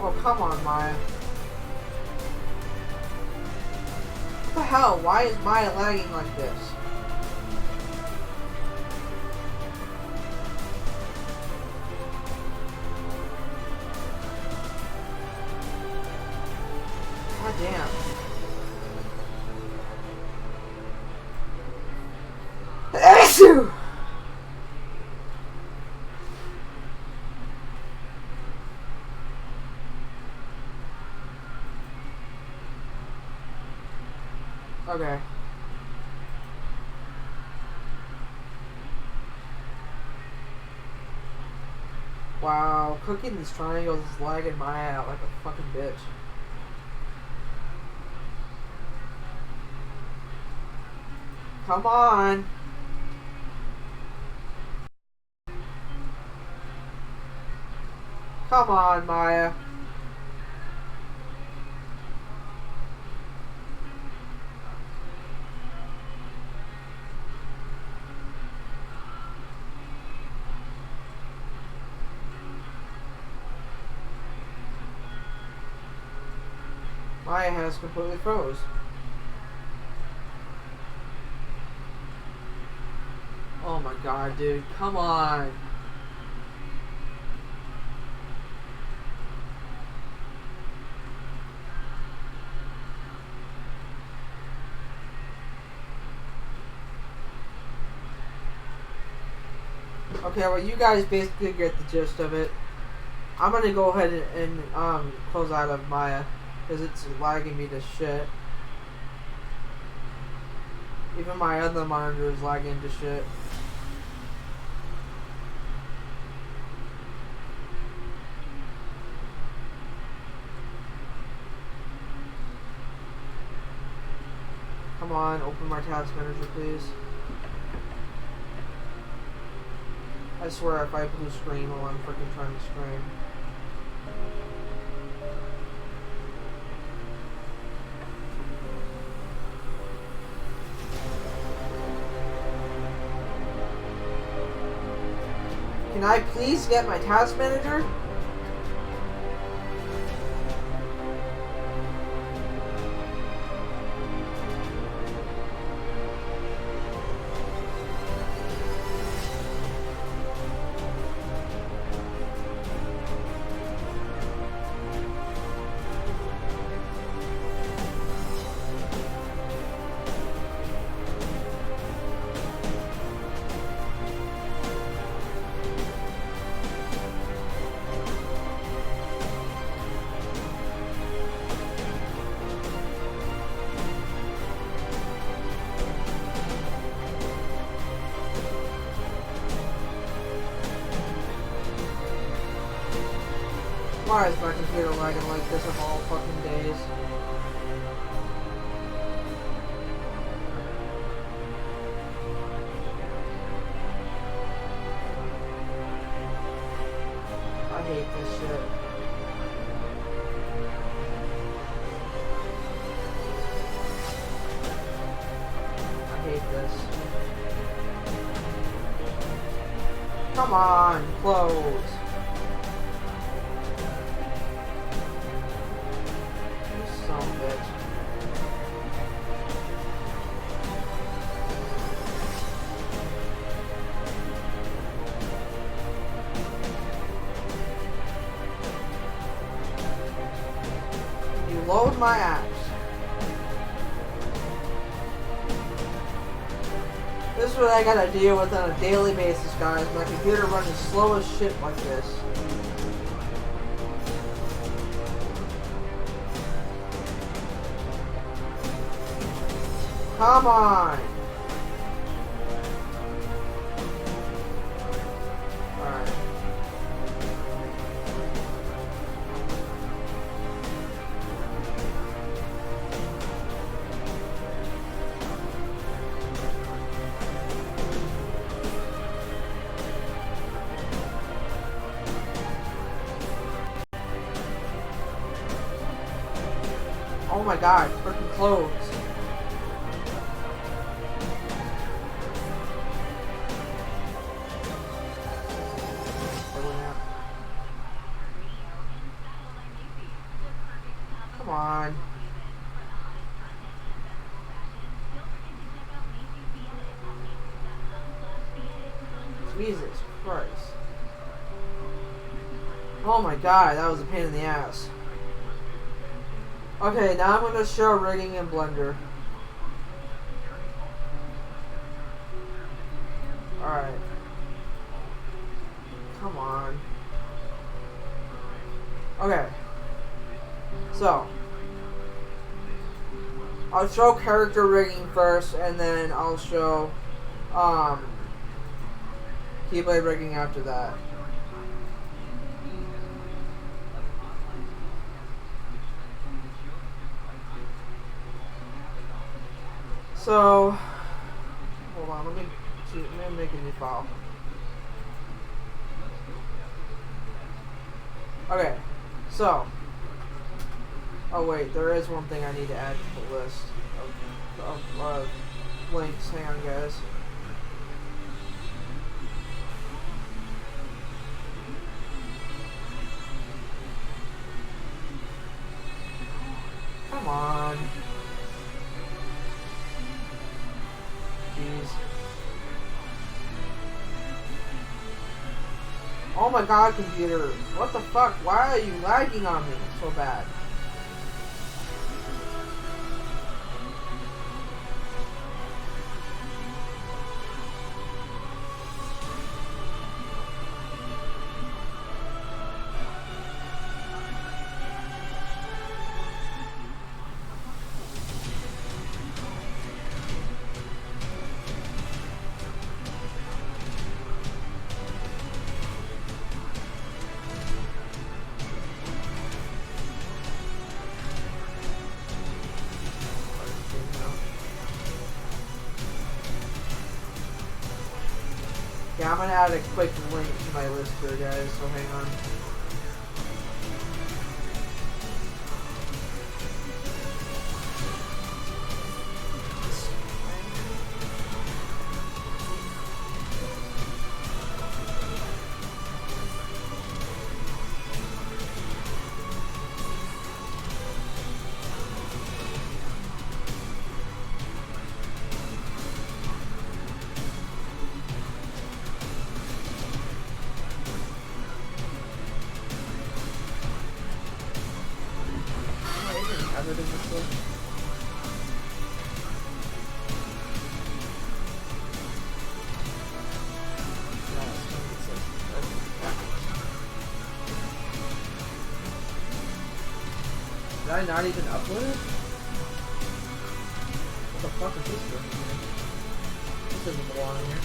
Oh, come on, Maya. What the hell? Why is Maya lagging like this? God damn. Okay. Wow, cooking these triangles is lagging my out like a fucking bitch. Come on. Come on, Maya. Maya has completely froze. Oh my god, dude. Come on. Okay, well, you guys basically get the gist of it. I'm gonna go ahead and close out of Maya, because it's lagging me to shit. Even my other monitor is lagging to shit. Come on, open my task manager, please. I swear if I blue screen while I'm freaking trying to scream. Can I please get my task manager? Why is my computer lagging like this of all fucking days? I hate this shit. I hate this. Come on, close. Load my apps. This is what I gotta deal with on a daily basis, guys. My computer running slow as shit like this. Come on! Alright. Oh my god, freaking clothes. Come on. Jesus Christ. Oh my god, that was a pain in the ass. Okay, now I'm going to show rigging in Blender. Alright. Come on. Okay. So. I'll show character rigging first, and then I'll show Keyblade rigging after that. So, hold on, let me make a new file. Okay, so, oh wait, there is one thing I need to add to the list of links. Hang on, guys. Come on. Jeez. Oh my god, computer. What the fuck? Why are you lagging on me so bad? Yeah, I'm gonna add a quick link to my list here, guys, so hang on. Did I not even upload it? What the fuck is this doing here? This doesn't belong in here.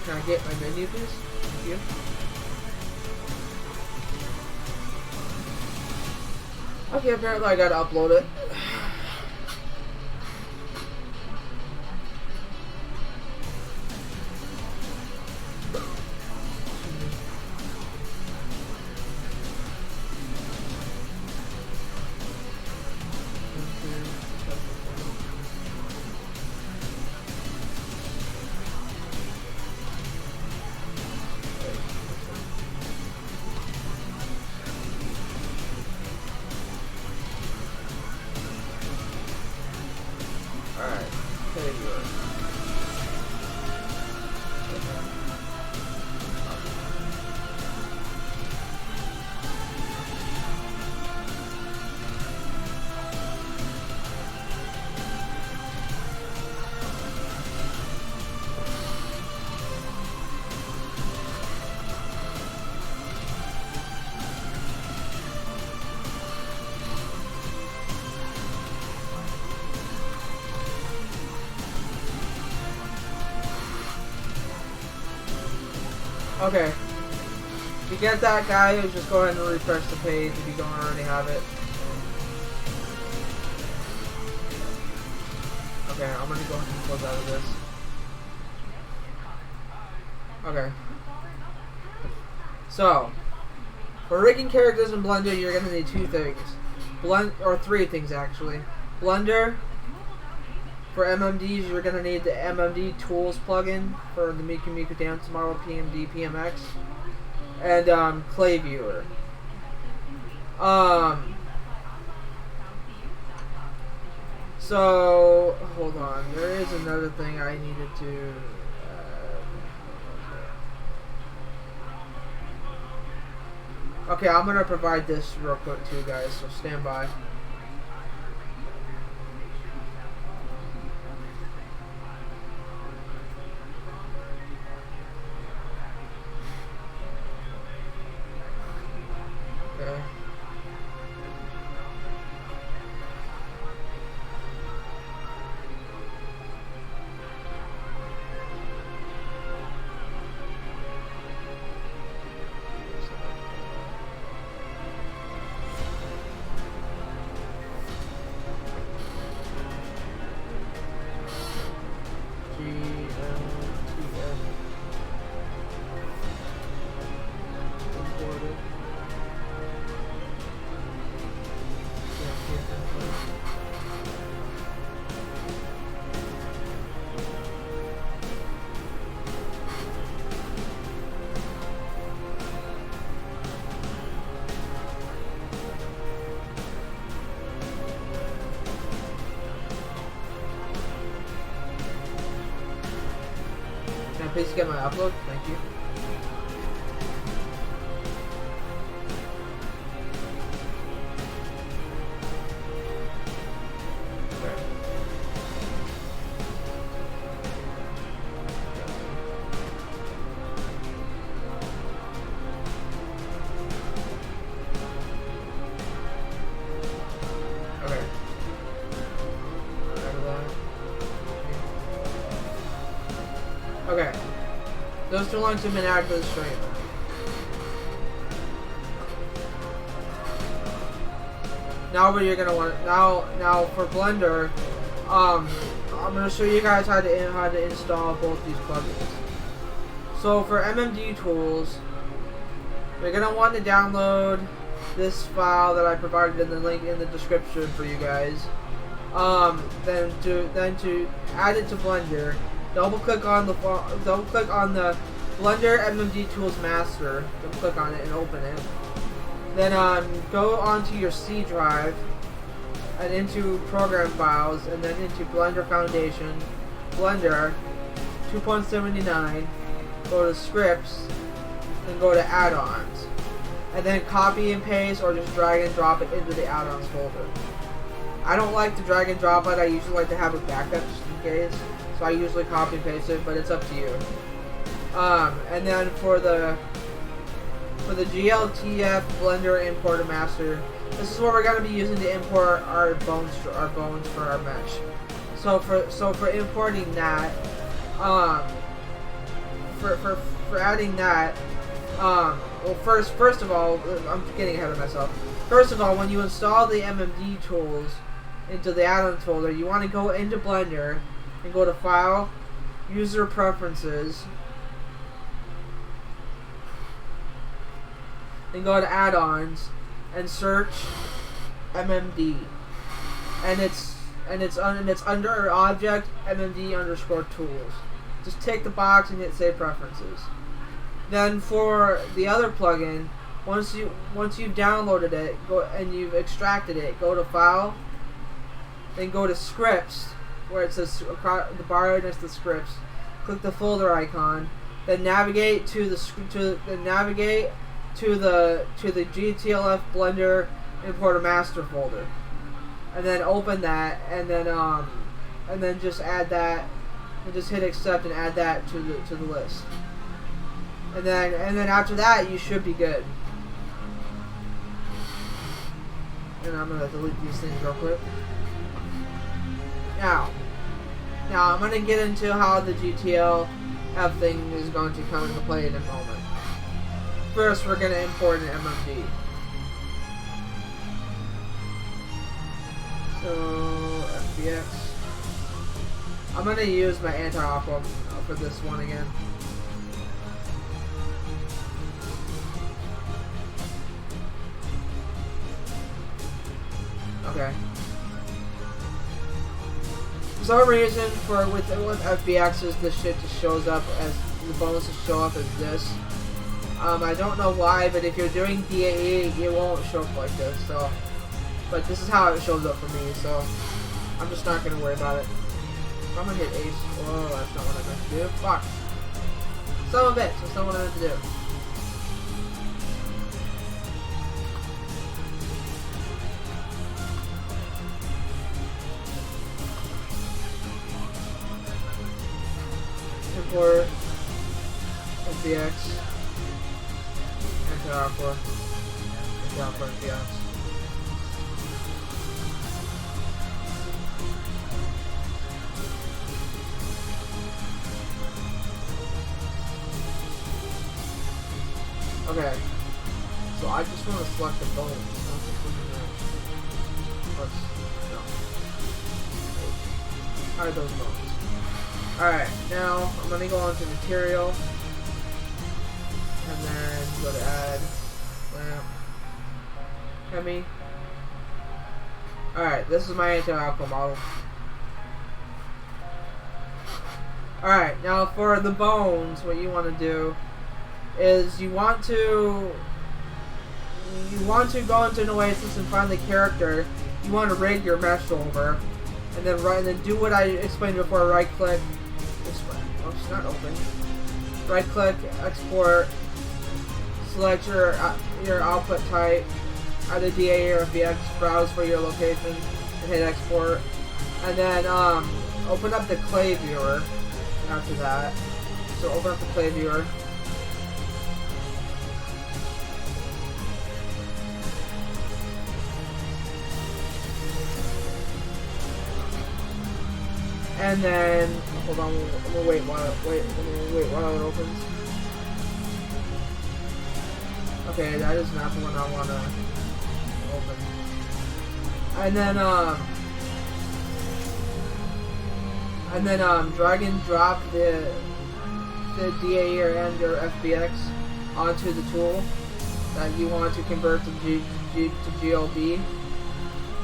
Can I get my menu, please? Thank you. Okay, apparently I gotta upload it. Okay. If you get that, guys, just go ahead and refresh the page if you don't already have it. Okay, I'm gonna go ahead and close out of this. Okay. So, For rigging characters in Blender, you're gonna need two things. Three things actually. Blender. For MMDs, you're gonna need the MMD Tools plugin for the Miku Miku Dance Model PMD PMX. And Clay Viewer. So hold on, there is another thing I needed to. Okay, I'm gonna provide this real quick too, guys. So stand by. Okay. GLTF Importer. Can I please get my upload? Thank you. Okay. Okay. Those two lines have been added to the stream. Now what you're gonna want now for Blender, I'm gonna show you guys how to install both these plugins. So for MMD Tools, you're gonna want to download this file that I provided in the link in the description for you guys. Then to add it to Blender, double click on the Blender MMD Tools Master. Double click on it and open it. Then go onto your C drive and into Program Files, and then into Blender Foundation, Blender 2.79. Go to Scripts, then go to Add-ons, and then copy and paste or just drag and drop it into the Add-ons folder. I don't like to drag and drop it. I usually like to have a backup just in case. So I usually copy and paste it, but it's up to you. And then for the GLTF Blender Importer Master, this is where we're going to be using to import our bones for our mesh. So for importing that, for adding that, well first of all, I'm getting ahead of myself. First of all, when you install the MMD tools into the add-on folder, you want to go into Blender and go to File, User Preferences, then go to Add-ons and search MMD, and it's under Object MMD_Tools. Just tick the box and hit Save Preferences. Then for the other plugin, once you've downloaded it, go and you've extracted it, go to File, then go to Scripts, where it says the bar next to Scripts. Click the folder icon, then navigate to the GLTF Blender Importer Master folder, and then open that, and then just add that, and just hit Accept and add that to the list. And then after that, you should be good. And I'm gonna delete these things real quick. Now I'm gonna get into how the GLTF thing is going to come into play in a moment. First, we're gonna import an MMD. So FBX. I'm gonna use my anti-aqua for this one again. Okay. For some reason, with FBXs, this shit just shows up as the bonuses show up as this. I don't know why, but if you're doing DAE, it won't show up like this. So, but this is how it shows up for me. So, I'm just not gonna worry about it. If I'm gonna hit ace. Oh, that's not what I meant to do. Fuck. Son of a bitch. That's not what I meant to do. Import FBX enter aqua FBX. Okay, so I just want to select the bones. How are those bones? Alright, now I'm going to go on to material, and then go to add, lamp, hemi. Alright, this is my anti-aqua model. Alright, now for the bones, what you want to do is you want to go into Noesis and find the character. You want to rig your mesh over, and then do what I explained before. Right click. Oh, it's not open. Right click, export, select your output type, either DA or FBX, browse for your location, and hit export. And then open up the clay viewer after that. So open up the clay viewer. And then, hold on, I'm gonna wait while it opens. Okay, that is not the one I wanna open. And then drag and drop the DAE and your FBX onto the tool that you want to convert to GLB.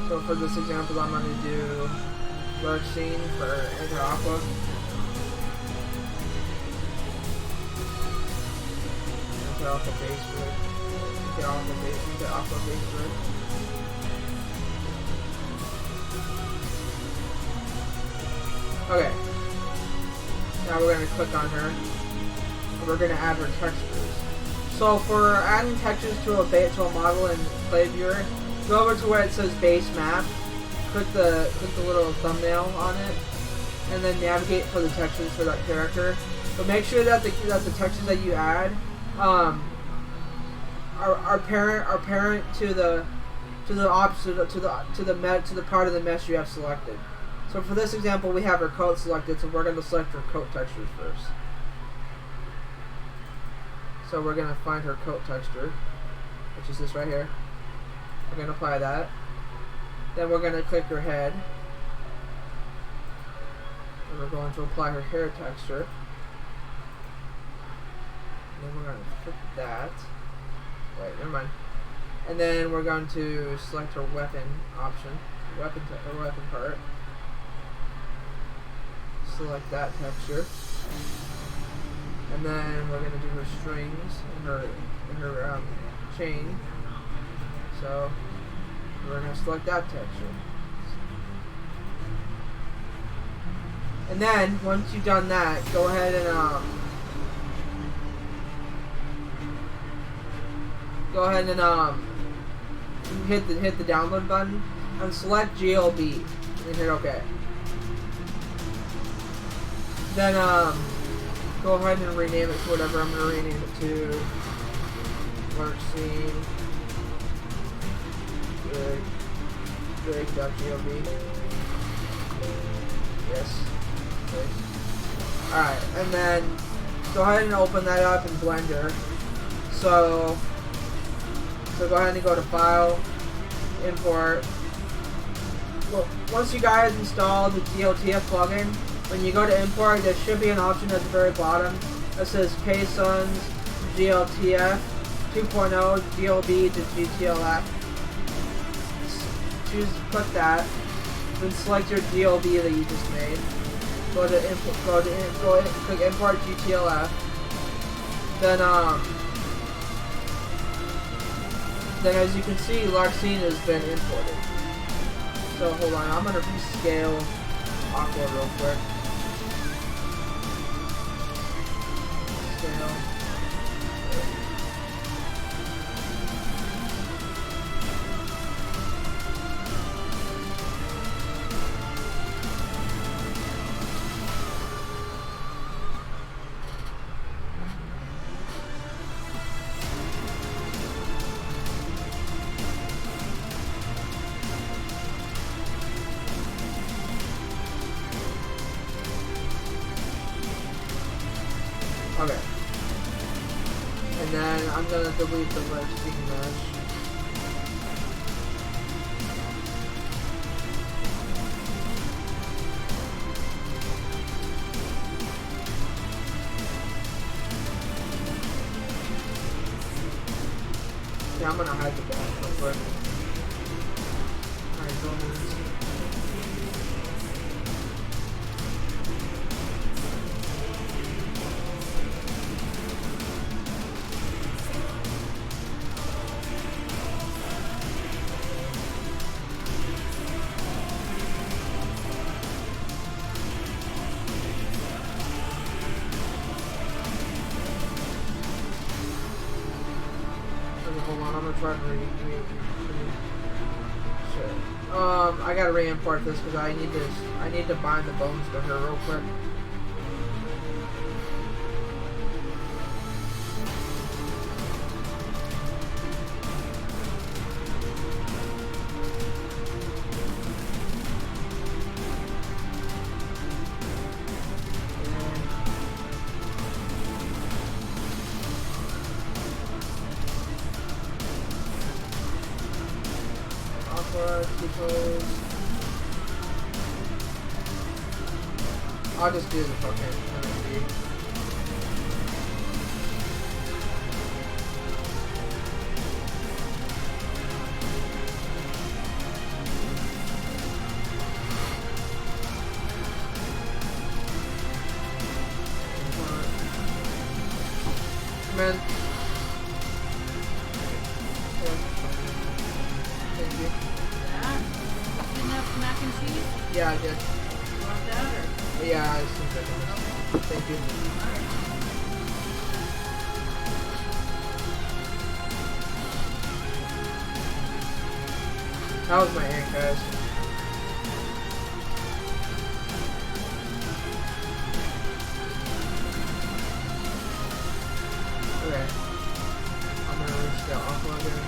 So for this example, I'm gonna do work scene for Enter Aqua. Enter Aqua base grid. Enter Aqua base grid. Okay. Now we're going to click on her. And we're going to add her textures. So for adding textures to a model in Play Viewer, go over to where it says base map. Click the little thumbnail on it, and then navigate for the textures for that character. But make sure that the textures that you add are parent to the opposite to the part of the mesh you have selected. So for this example, we have her coat selected, so we're going to select her coat textures first. So we're going to find her coat texture, which is this right here. We're going to apply that. Then we're going to click her head. And we're going to apply her hair texture. And then we're going to click that. Wait, never mind. And then we're going to select her weapon option. Weapon part. Select that texture. And then we're going to do her strings and her chain. So we're going to select that texture. And then, once you've done that, go ahead and hit the download button and select GLB and hit OK. Then go ahead and rename it to whatever I'm going to rename it to. Work scene. Rig.glb. Yes. Okay. Alright, and then go ahead and open that up in Blender. So go ahead and go to File, Import. Well, once you guys install the GLTF plugin, when you go to import, there should be an option at the very bottom that says KSUN's GLTF 2.0 GLB to GTLF. click that, then select your GLD that you just made. Go to import, click import GTLF. Then as you can see, Larcene has been imported. So hold on, I'm gonna rescale Aqua real quick. Scale. Okay. And then I'm gonna delete the Larcene mesh. Yeah, I'm gonna hide the ball real quick. Alright, go ahead. Hold on, I'm gonna try to shit. I gotta re-import this because I need to bind the bones to her real quick. I'll just do the fucking MMD. Come in. Thank you. Didn't have mac and cheese? Yeah, I did. You want that or? Yeah, I think that was. Thank you. Alright. That was my aunt, guys. Okay. I'm gonna rescale Aqua again.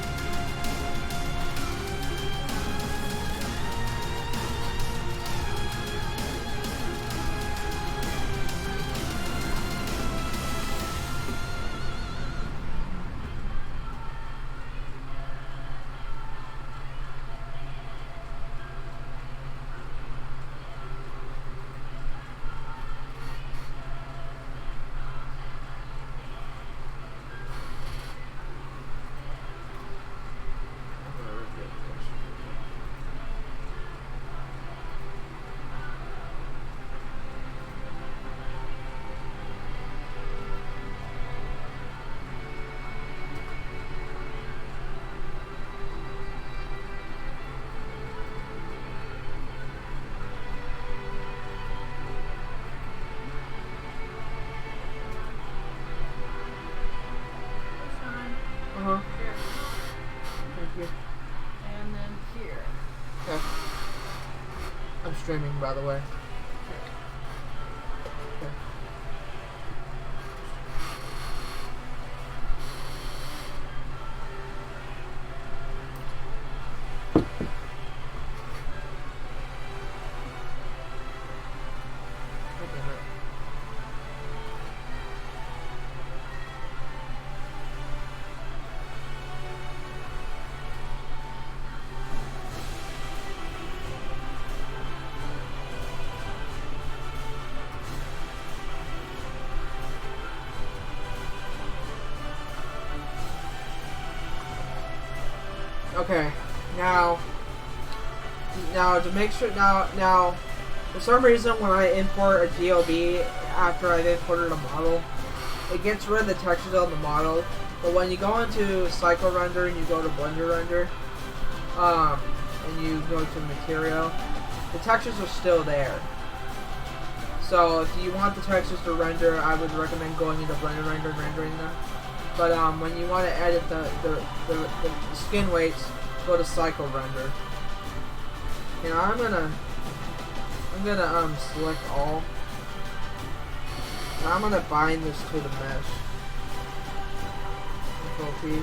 Here. Thank you. And then here. Okay. I'm streaming, by the way. Okay. Okay, now now to make sure now for some reason when I import a GLB after I've imported a model, it gets rid of the textures on the model. But when you go into cycle render and you go to blender render, and you go to material, the textures are still there. So if you want the textures to render, I would recommend going into blender render and rendering them. But when you want to edit the skin weights, go to cycle render. You know, I'm gonna select all, and I'm gonna bind this to the mesh. Control P.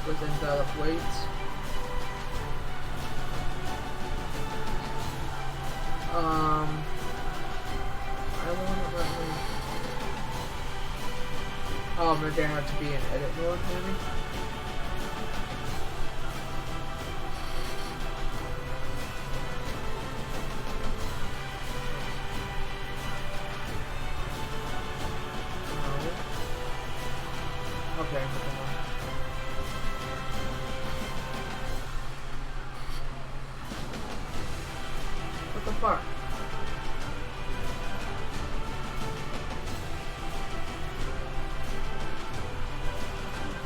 With envelop weights. I want to let me. Oh, maybe I have to be in edit mode, maybe. Okay, moving on. What the fuck?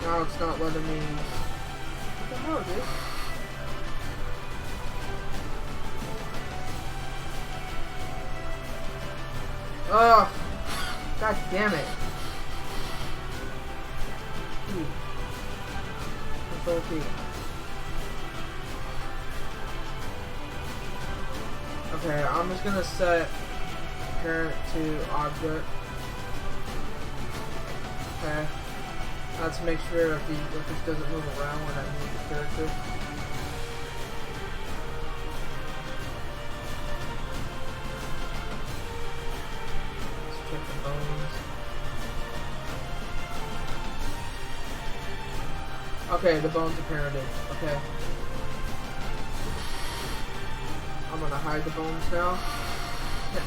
Now it's not letting me. What the hell, dude? Ugh! God damn it! Control P. Okay, I'm just gonna set parent to object. Okay. To make sure if this doesn't move around when I move the character. Let's check the bones. Okay, the bones are parented. Okay. I'm gonna hide the bones now.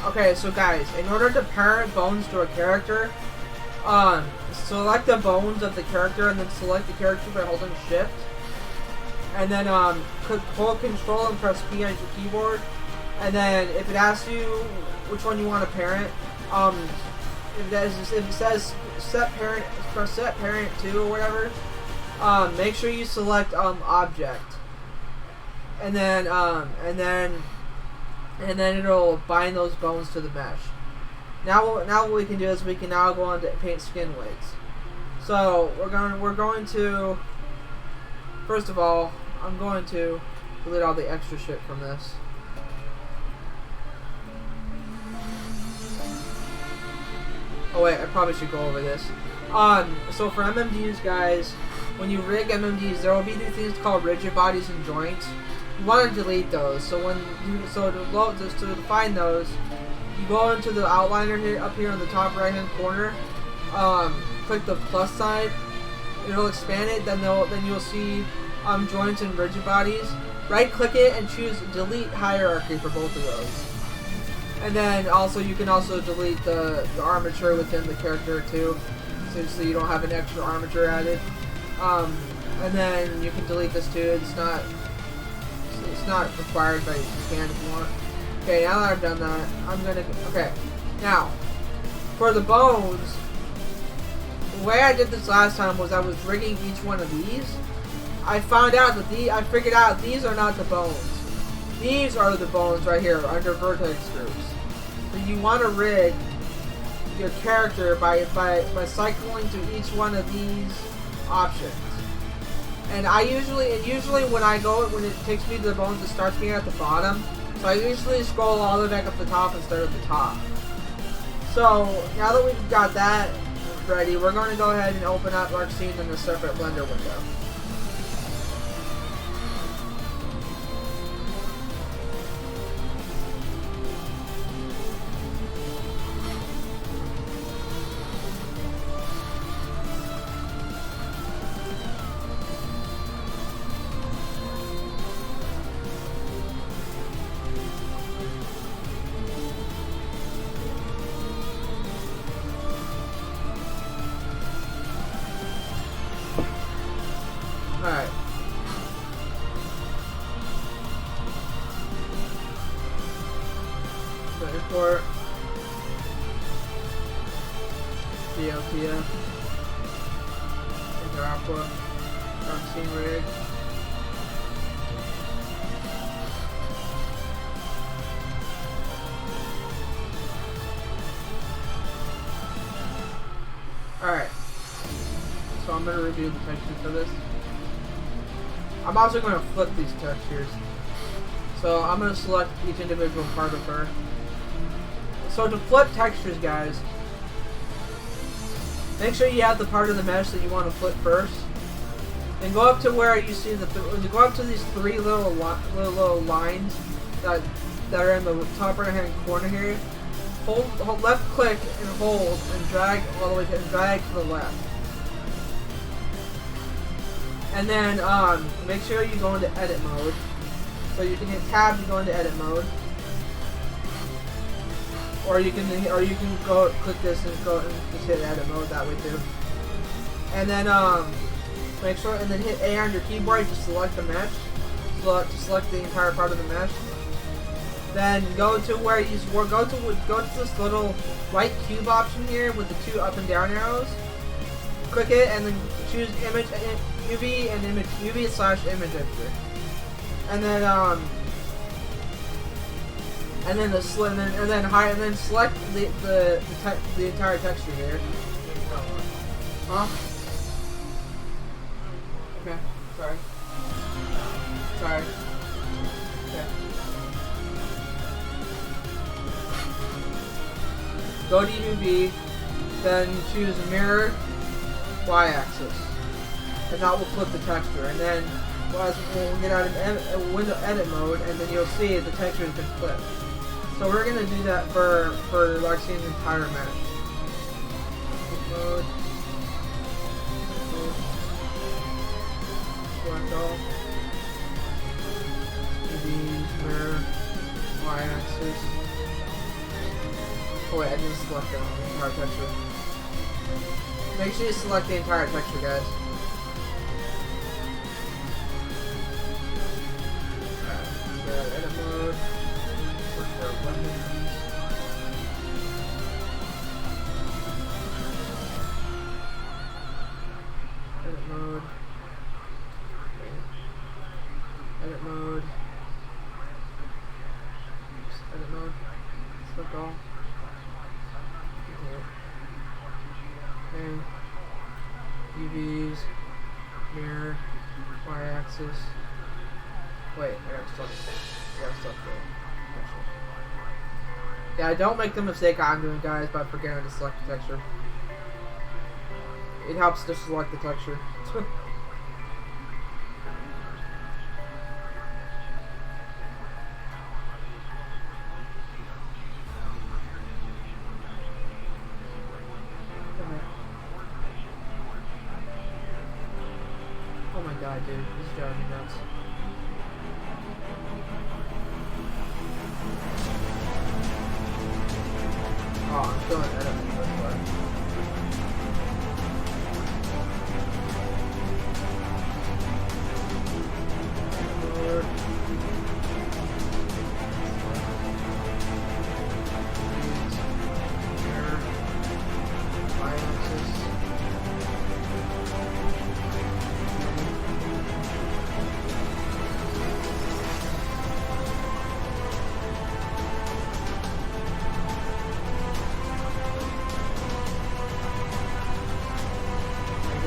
Okay, so guys, in order to parent bones to a character, select the bones of the character and then select the character by holding shift. And then hold control and press P on your keyboard. And then if it asks you which one you want to parent, if it says set parent, press set parent to or whatever, make sure you select object. And then it'll bind those bones to the mesh. Now what we can do is we can now go on to paint skin weights. So we're going to first of all, I'm going to delete all the extra shit from this. Oh wait, I probably should go over this. So for MMDs, guys, when you rig MMDs, there will be these things called rigid bodies and joints. You want to delete those. So to find those, you go into the outliner here, up here on the top right hand corner. Click the plus sign. It'll expand it. Then you'll see joints and rigid bodies. Right click it and choose delete hierarchy for both of those. And then also you can also delete the armature within the character too, so you don't have an extra armature added. And then you can delete this too. It's not required, but you can if you want. Okay, now that I've done that, okay. Now, for the bones, the way I did this last time was I was rigging each one of these. I found out that I figured out these are not the bones. These are the bones right here under vertex groups. So you want to rig your character by cycling to each one of these options. And usually when it takes me to the bones, it starts me at the bottom. So I usually scroll all the way back up the top and start at the top. So now that we've got that ready, we're going to go ahead and open up our scene in a separate Blender window. Alright. So import GLTF into output from scene rig. Alright. So I'm going to review the textures for this. I'm also going to flip these textures. So I'm going to select each individual part of her. So to flip textures, guys, make sure you have the part of the mesh that you want to flip first. And go up to where you see go up to these three little lines that are in the top right hand corner here. Hold left click and hold and drag all the way to the left. And then make sure you go into edit mode. So you can hit tab to go into edit mode. Or you can go click this and go and just hit edit mode that way too. And then make sure and then hit A on your keyboard to select the mesh. To select the entire part of the mesh. Then go to where you go to this little white cube option here with the two up and down arrows. Click it and then choose image UV and image UV/image editor. And then select the entire texture here. Huh? Okay. Sorry. Okay. Go to UV, then choose mirror y-axis, and that will flip the texture. And then we'll get out of window edit mode, and then you'll see the texture has been flipped. So we're gonna do that for Lexian's entire mesh. Mode. Select all. UV, mirror, y-axis. Oh wait, I didn't select the entire texture. Make sure you select the entire texture, guys. Alright, edit mode. Look for weapons. Edit mode. Edit mode. Edit mode. Select all. Okay. UVs, mirror, y-axis. Wait, I got stuck there. Yeah, don't make the mistake I'm doing, guys, by forgetting to select the texture. It helps to select the texture. Oh my god, dude, this is driving me nuts. Oh, I'm still in edit mode, that's why.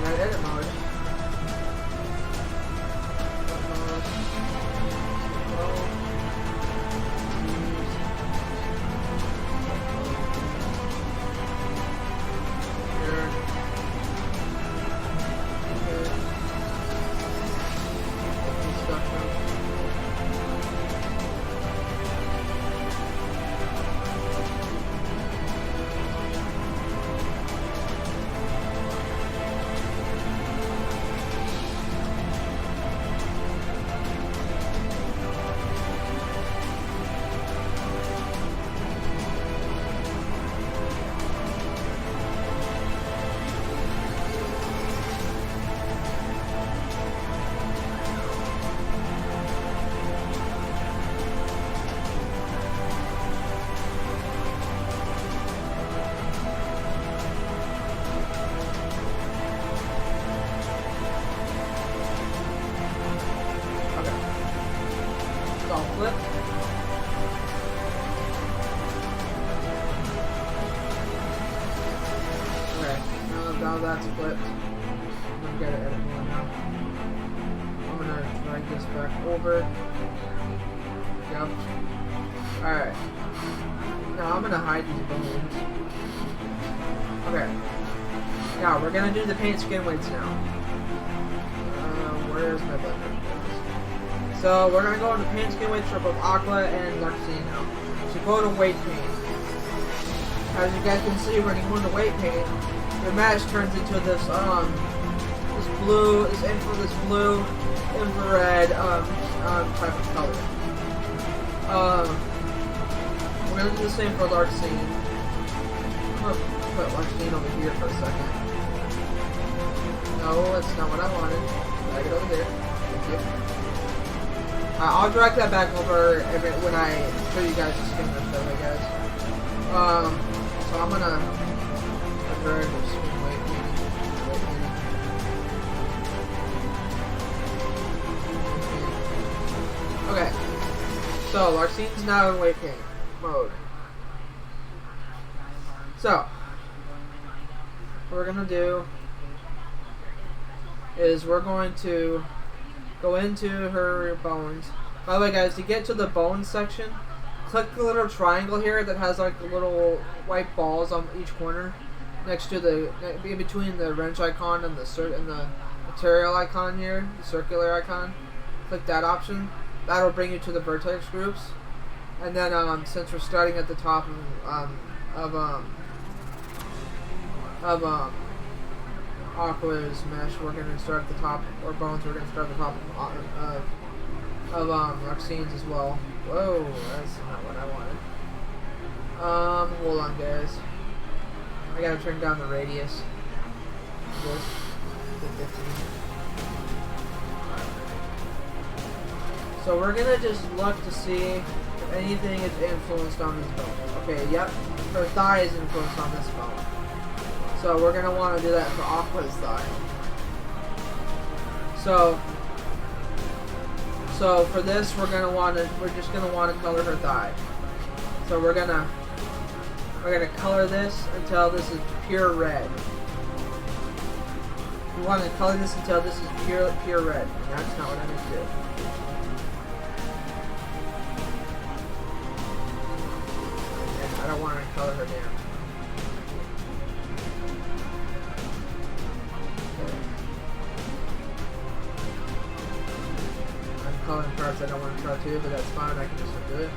Edit mode. all flipped. Okay, now that's flipped. I'm gonna get it edit more now. I'm gonna drag this back over. Yep. Alright. Now I'm gonna hide these bones. Okay. Now we're gonna do the paint skin weights now. Where's my button? So we're gonna go into paint skin weights for both Aqua and Luxine now. So go to weight paint. As you guys can see, when you go into weight paint, your mesh turns into this this blue infrared type of color. We're gonna do the same for Luxine. I'm gonna put Luxine over here for a second. No, that's not what I wanted. Drag it over there. Thank you. I'll drag that back over when I show you guys the skin lift, okay, guys. So I'm gonna drag the skin weight painting. Okay. So Larcine's now in weight paint mode. So what we're gonna do is we're going to go into her bones. By the way, guys, to get to the bones section, click the little triangle here that has like the little white balls on each corner, next to the in between the wrench icon and the material icon here, the circular icon. Click that option. That'll bring you to the vertex groups. And then since we're starting at the top of Aqua's mesh, we're going to start at the top, or bones, we're going to start at the top of Luxine's as well. Whoa, that's not what I wanted. Hold on, guys. I gotta turn down the radius. This to 15. So we're gonna just look to see if anything is influenced on these bones. Okay, yep, her thigh is influenced on this bone. So we're gonna want to do that for Aqua's thigh. So for this, we're just gonna want to color her thigh. So we're gonna color this until this is pure red. We want to color this until this is pure red. And that's not what I'm gonna do. And I don't want to color her down. Coloring parts I don't want to try to, but that's fine, I can just do it.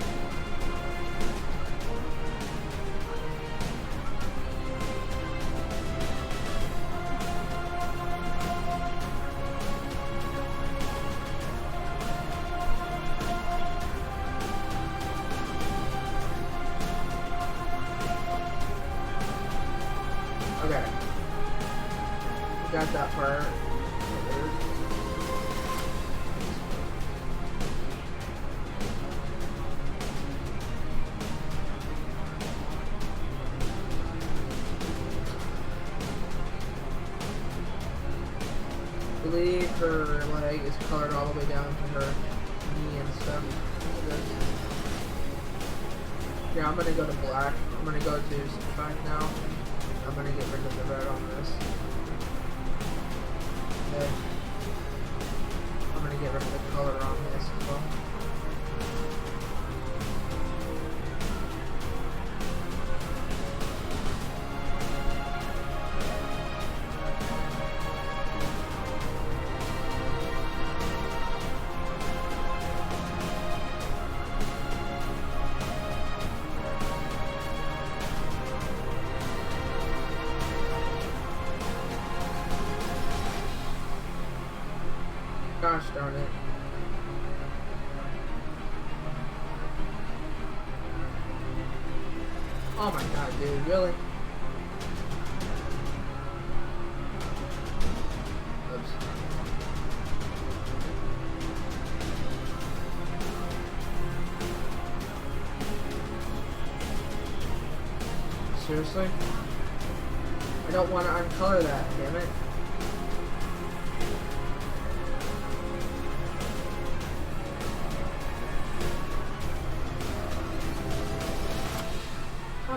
Okay. Got that part. I believe her leg is colored all the way down to her knee and stuff. Yeah, I'm gonna go to black. I'm gonna go to subtract now. I'm gonna get rid of the red on this. Okay. I'm gonna get rid of the color on this as well. Gosh darn it. Oh my god, dude, really? Oops. Seriously? I don't want to uncolor that, damn it.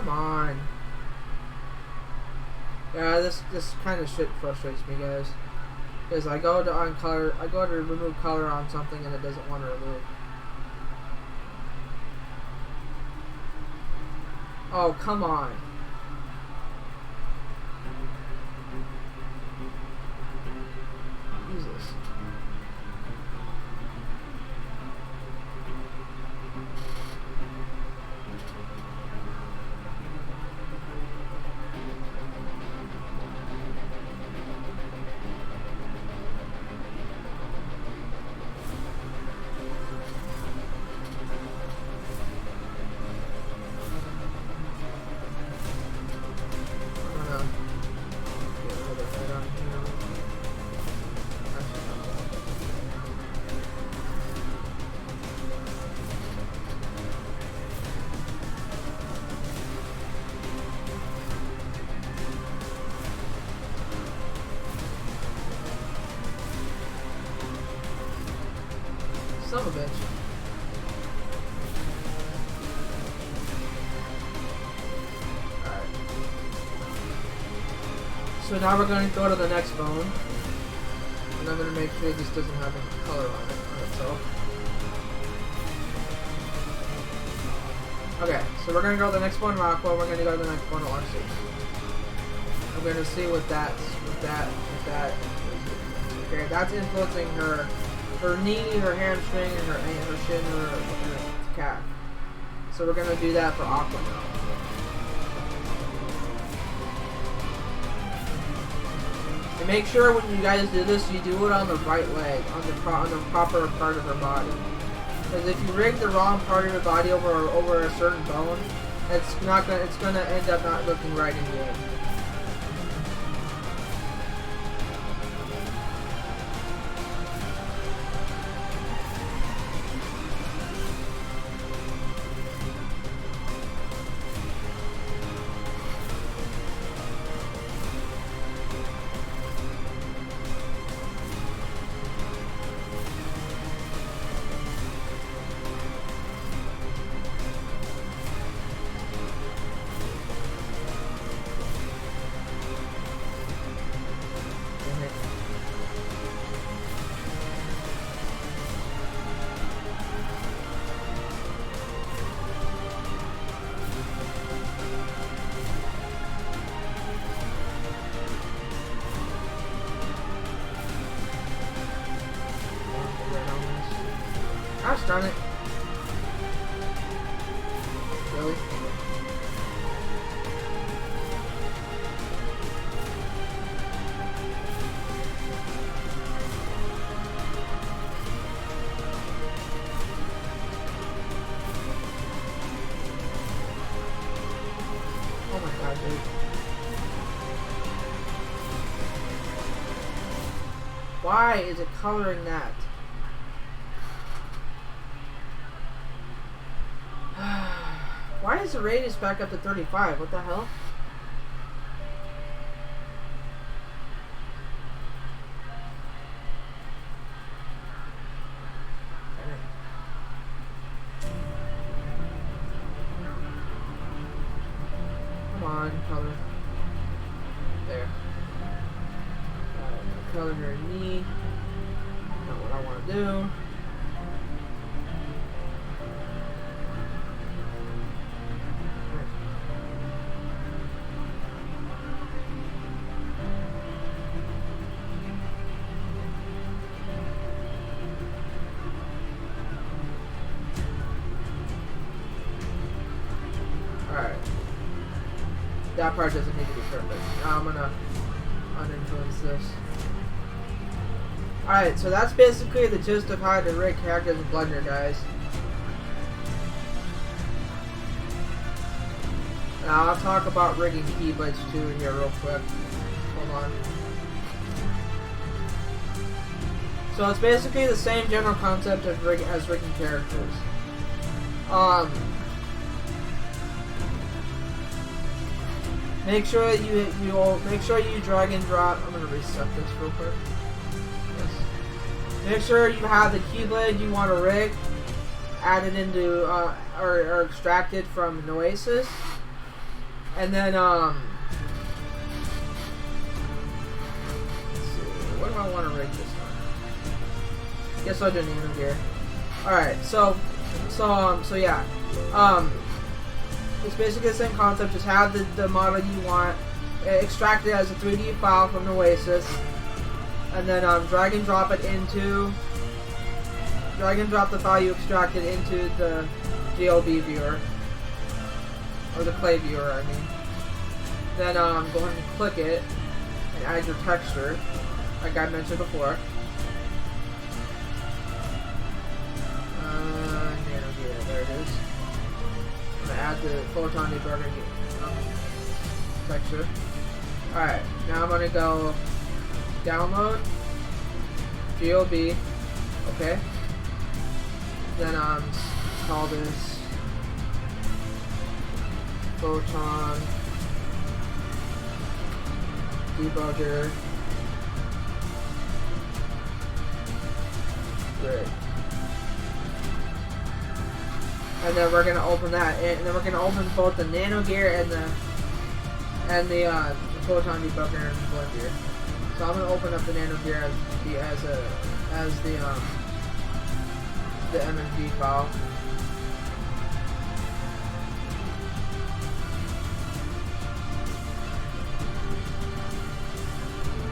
Come on. Yeah, this kind of shit frustrates me, guys. Because I go to uncolor, I go to remove color on something and it doesn't want to remove. Oh, come on. Jesus. Son of a bitch. Alright. So now we're going to go to the next bone. And I'm going to make sure this doesn't have any color on itself. Okay, so we're going to go to the next one, Rockwell. We're going to go to the next one, Larcy. I'm going to see what that. Okay, that's influencing her knee, her hamstring, and her shin, and her calf. So we're gonna do that for Aqua now. And make sure when you guys do this, you do it on the right leg, on the proper part of her body. Because if you rig the wrong part of her body over a certain bone, it's gonna end up not looking right in the end. Gosh darn it. Really? Oh my god, dude. Why is it coloring that? Why is the radius back up to 35? What the hell? Come on, color. There. Color her knee. Not what I want to do. Alright. That part doesn't need to be perfect. Now I'm gonna uninfluence this. Alright, so that's basically the gist of how to rig characters in Blender, guys. Now I'll talk about rigging Keyblades too here real quick. Hold on. So it's basically the same general concept of as rigging characters. Make sure you drag and drop. I'm gonna reset this real quick. Yes. Make sure you have the Keyblade you want to rig added into or extracted from Noesis. And then let's see, what do I want to rig this time? Guess I'll do nano gear. Alright, so yeah. It's basically the same concept, just have the model you want, extract it as a 3D file from Noesis, and then drag and drop the file you extracted into the GLB viewer, or the clay viewer, I mean. Then go ahead and click it, and add your texture, like I mentioned before. There it is. I'm gonna add the photon debugger texture. Alright, now I'm gonna go download GLB. Okay. Then call this photon debugger grid. And then we're gonna open that, and then we're gonna open both the nano gear and the photon debugger and blend gear. So I'm gonna open up the nano gear as the MMD file.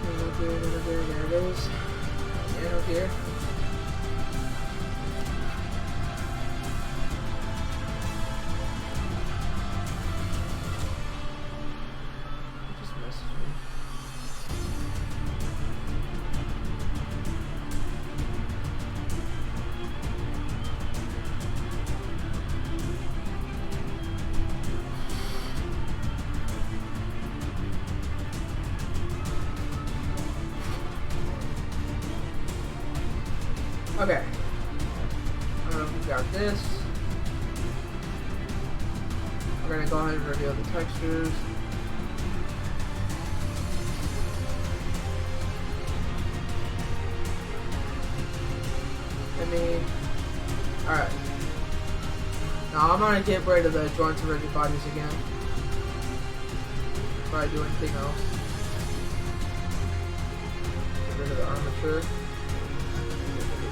Nano gear, there it is. Nano gear. Okay. We got this. We're gonna go ahead and reveal the textures. Alright. Now I'm gonna get rid of the joints and rigid bodies again. Before I do anything else. Get rid of the armature.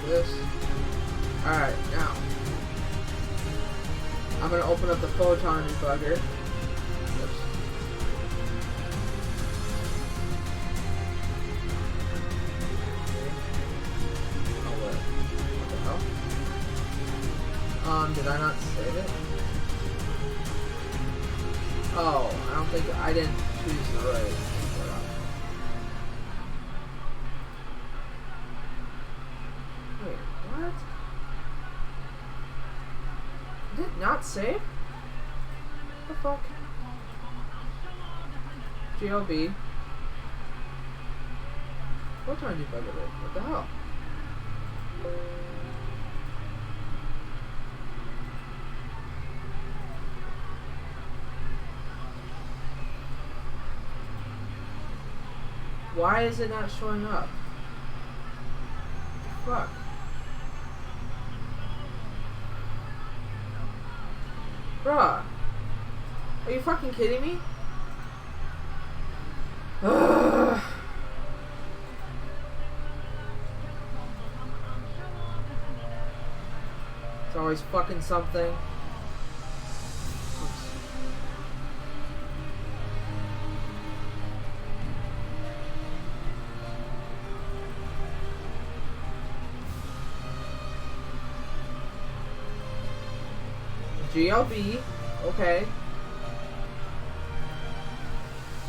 This. Alright, now I'm going to open up the photon debugger. Oops. Oh, what the hell? Did I not save it? Oh, I don't think I didn't choose the right. What? Did it not save? What the fuck? GLB. Photon debugger. What the hell? Why is it not showing up? What the fuck? Bruh. Are you fucking kidding me? Ugh. It's always fucking something. GLB, okay.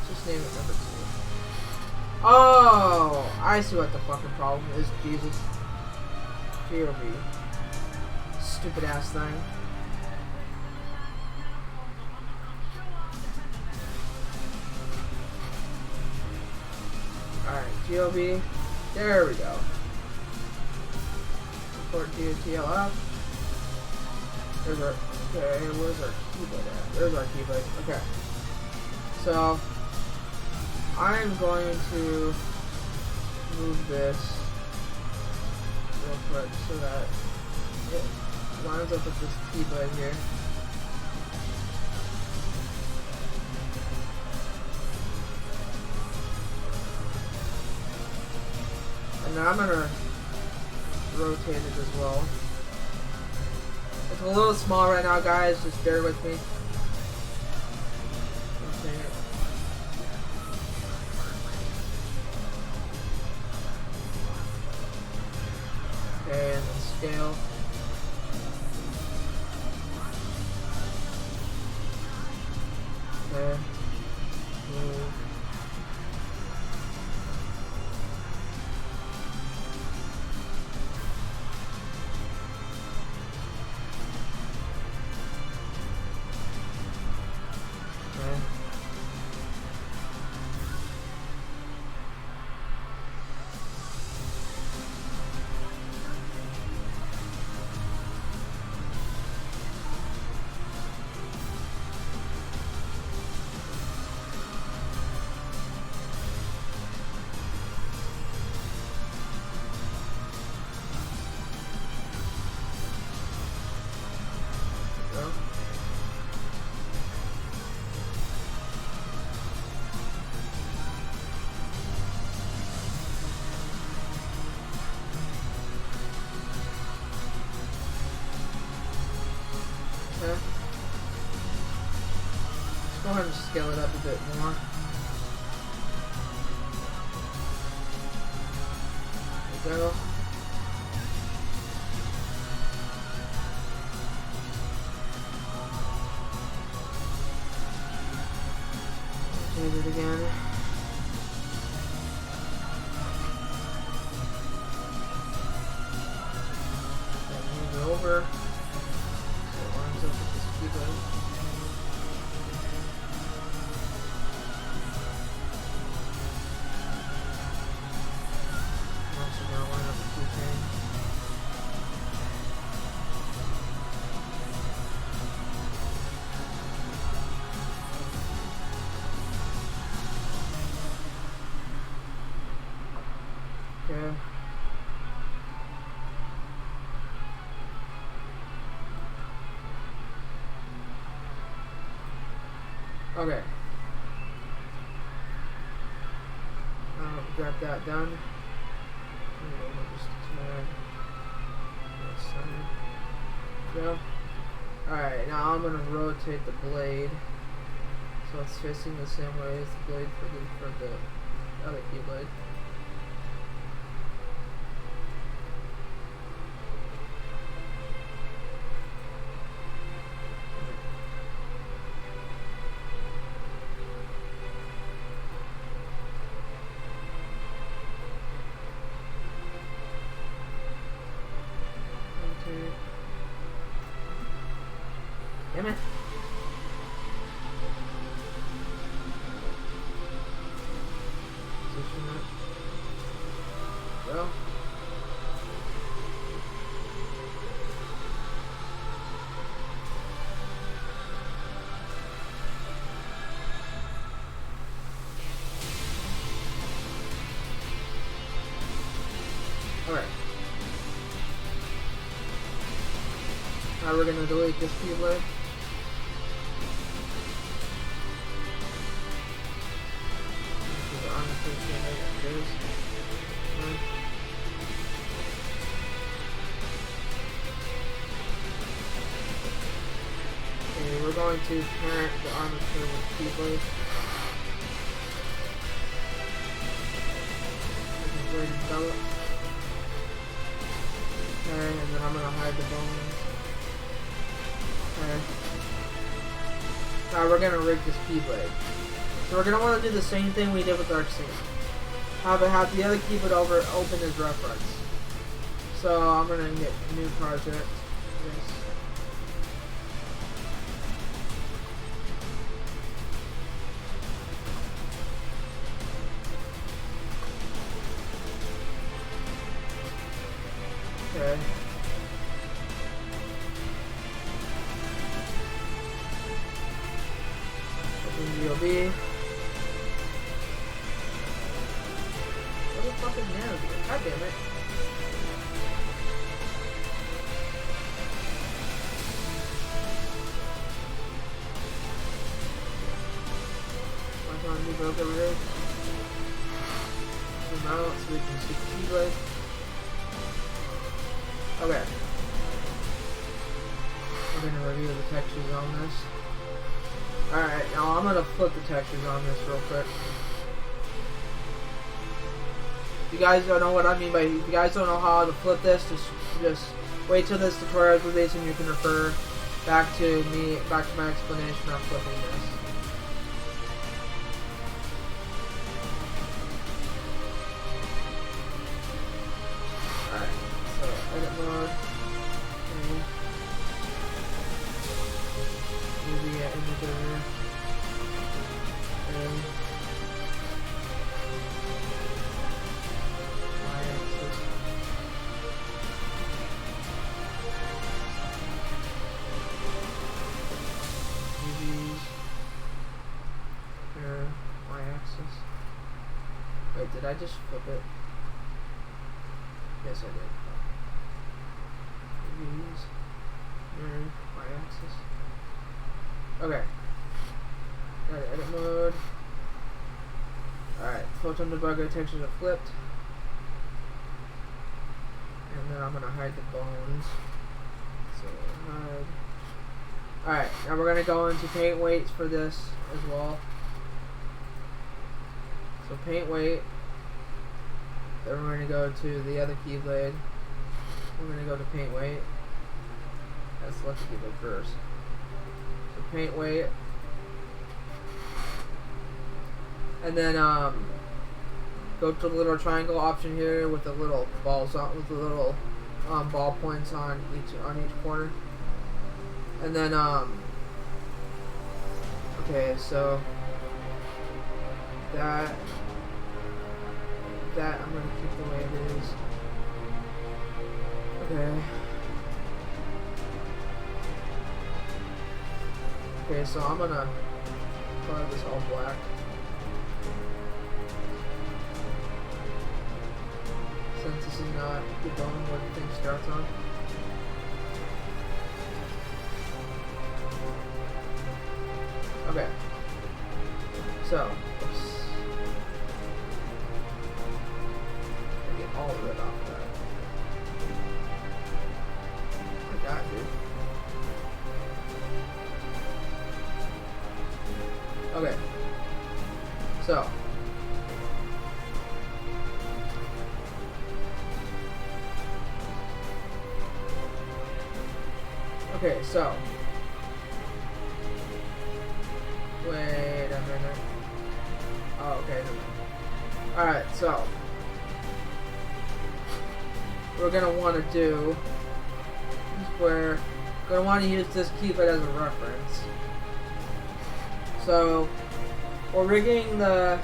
Just name it number 2. Oh, I see what the fucking problem is. Jesus. GLB. Stupid ass thing. Alright, GLB. There we go. Import GLTF. There's our. Okay, where's our keyblade at? There's our keyblade. Okay. So, I'm going to move this real quick so that it lines up with this keyblade here. And then I'm gonna rotate it as well. It's a little small right now, guys. Just bear with me. Rotate it. Okay, and then scale. Okay. Move. Okay. Go. Okay. Let's go ahead and scale it up a bit more. There we go. Rotate it again. Then move it over. So it lines up with this keyboard. I'm also going to line up the keychain. Okay. Okay. Got that done. Just go. Alright, now I'm gonna rotate the blade so it's facing the same way as the blade for the other keyblade. Damn it. Position it. Go. Alright. Now we're gonna delete this keyblade. Okay, we're going to parent the armature with keyblade. Blade develop. Okay, and then I'm gonna hide the bones. Okay. Now we're gonna rig this keyblade. So we're gonna want to do the same thing we did with our scene. Have the other keyblade open as reference. So I'm gonna get new project. This. Okay. Open GLB. What the fuck is navigate? God damn it. Why can't I do broke over here? out so we can see the keyblade. Okay. We're gonna review the textures on this. Alright, now I'm gonna flip the textures on this real quick. If you guys don't know what I mean by, if you guys don't know how to flip this, just wait till this tutorial is released and you can refer back to my explanation of flipping this. Alright, so edit mode. Okay. Maybe image over. Okay. Y-axis. UVs. Here, Y-axis. Wait, did I just flip it? Yes, I did. UVs. Here, Y-axis. Okay. Got edit mode. Alright, photon debugger textures are flipped. And then I'm gonna hide the bones. So hide. Alright, now we're gonna go into paint weights for this as well. So paint weight. Then we're gonna go to the other keyblade. We're gonna go to paint weight. Let's select the keyblade first. So paint weight. And then go to the little triangle option here with the little balls on, with the little ball points on each corner. And then okay, so that I'm gonna keep the way it is. Okay. Okay, so I'm gonna color this all black. Since this is not the bone where the thing starts on. Okay. So, oops. Get all of it off of that. Oh my god, dude. Okay. So. Okay, so. Wait a minute. Oh, okay. Alright, so. We're gonna want to do is we're gonna want to use this keyblade as a reference. So we're rigging the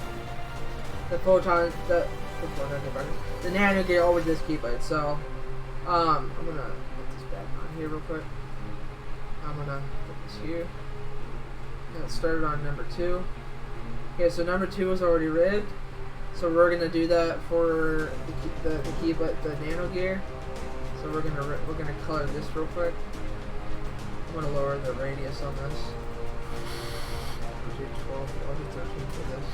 nano gear over this keyblade. So I'm gonna put this back on here real quick. I'm gonna put this here. And it started on number 2. Okay, so number 2 is already rigged. So we're gonna do that for the keyblade, the nano gear. So we're gonna color this real quick. I'm gonna lower the radius on this. I'll do 12, I'll do 13 for this.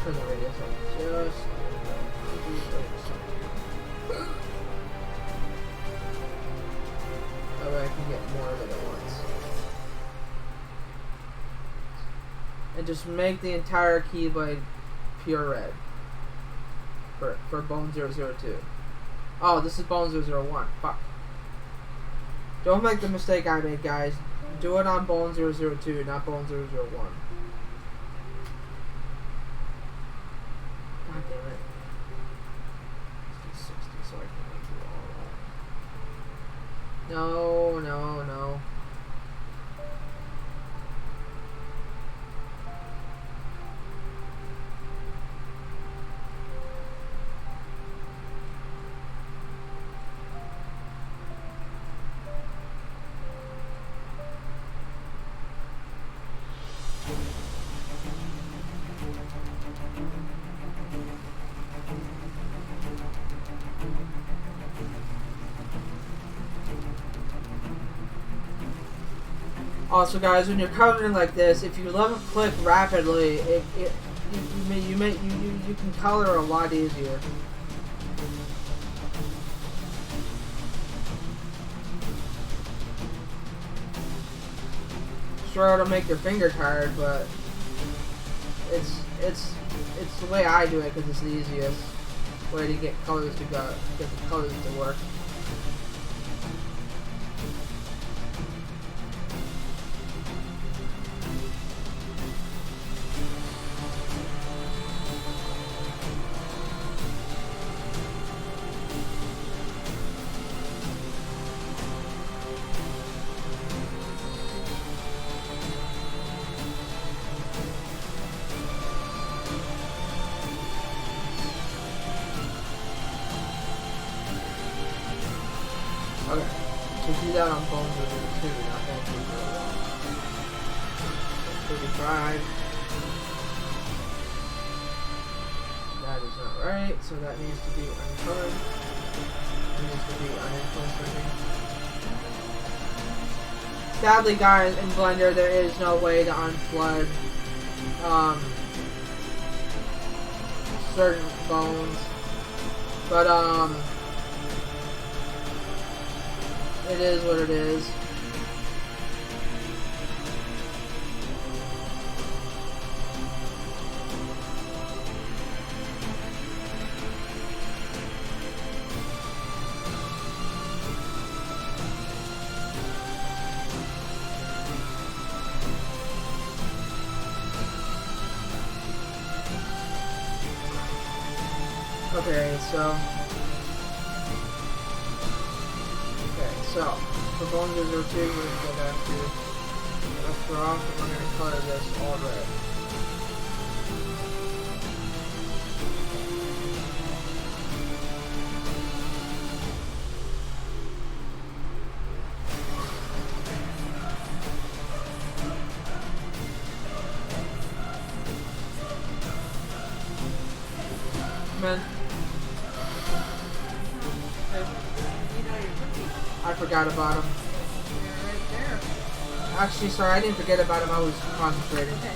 Turn the radius up just that way I can get more of it at once. And just make the entire keyblade pure red for bone 002. Oh, this is bone 001. Fuck. Don't make the mistake I made, guys. Do it on bone 002, not bone 001. God damn it. Let's do 60 so I can do all that. No, no, no. Also, guys, when you're coloring like this, if you level click rapidly, you can color a lot easier. Sure, it'll make your finger tired, but it's the way I do it because it's the easiest way to get colors to go, get the colors to work. Okay, so do that on Bones Wizard too, not Bones Wizard alone. 35. That is not right, so that needs to be uncolored. It needs to be uninfluenced, I think. Sadly, guys, in Blender there is no way to unflood certain bones, but it is what it is. Okay, so for Bone Wizard 2, we're going to go back to Let's Draw, and we're going to color this all red. Man. I forgot about him. You're right there. Actually, sorry, I didn't forget about him. I was concentrating. Okay.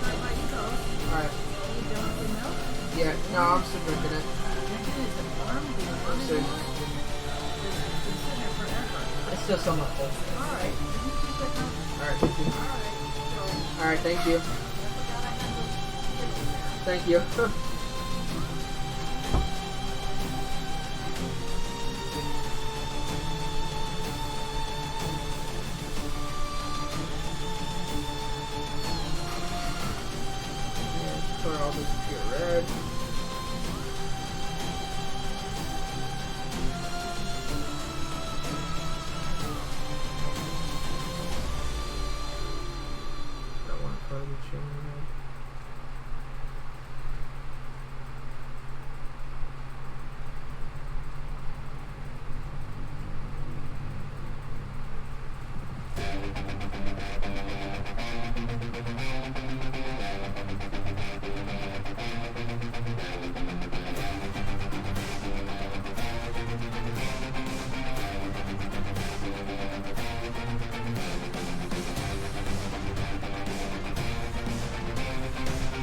Sorry about you both. Alright. You done with your milk? Yeah, no, I'm still drinking it. Drinking is it warm? Do you want I'm it still, warm? It's been sitting there forever. it's still somewhat cold. Alright. You can keep it now. Alright, thank you. Alright. So, Alright, thank you. I forgot I had those things there. Thank you. Color all this pure red. Don't want to color the chain red.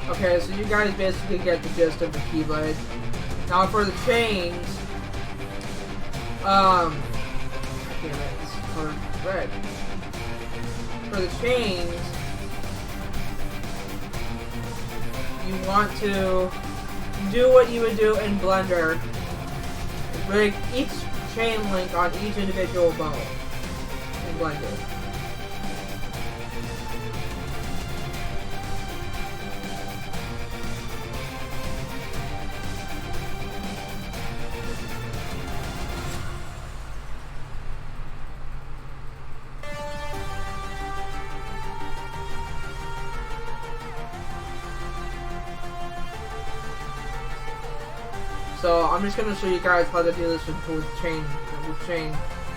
Okay, so you guys basically get the gist of the Keyblade. Now for the chains, damn it, this is colored red. For the chains, you want to do what you would do in Blender. Rig each chain link on each individual bone in Blender. So I'm just gonna show you guys how to do this with chain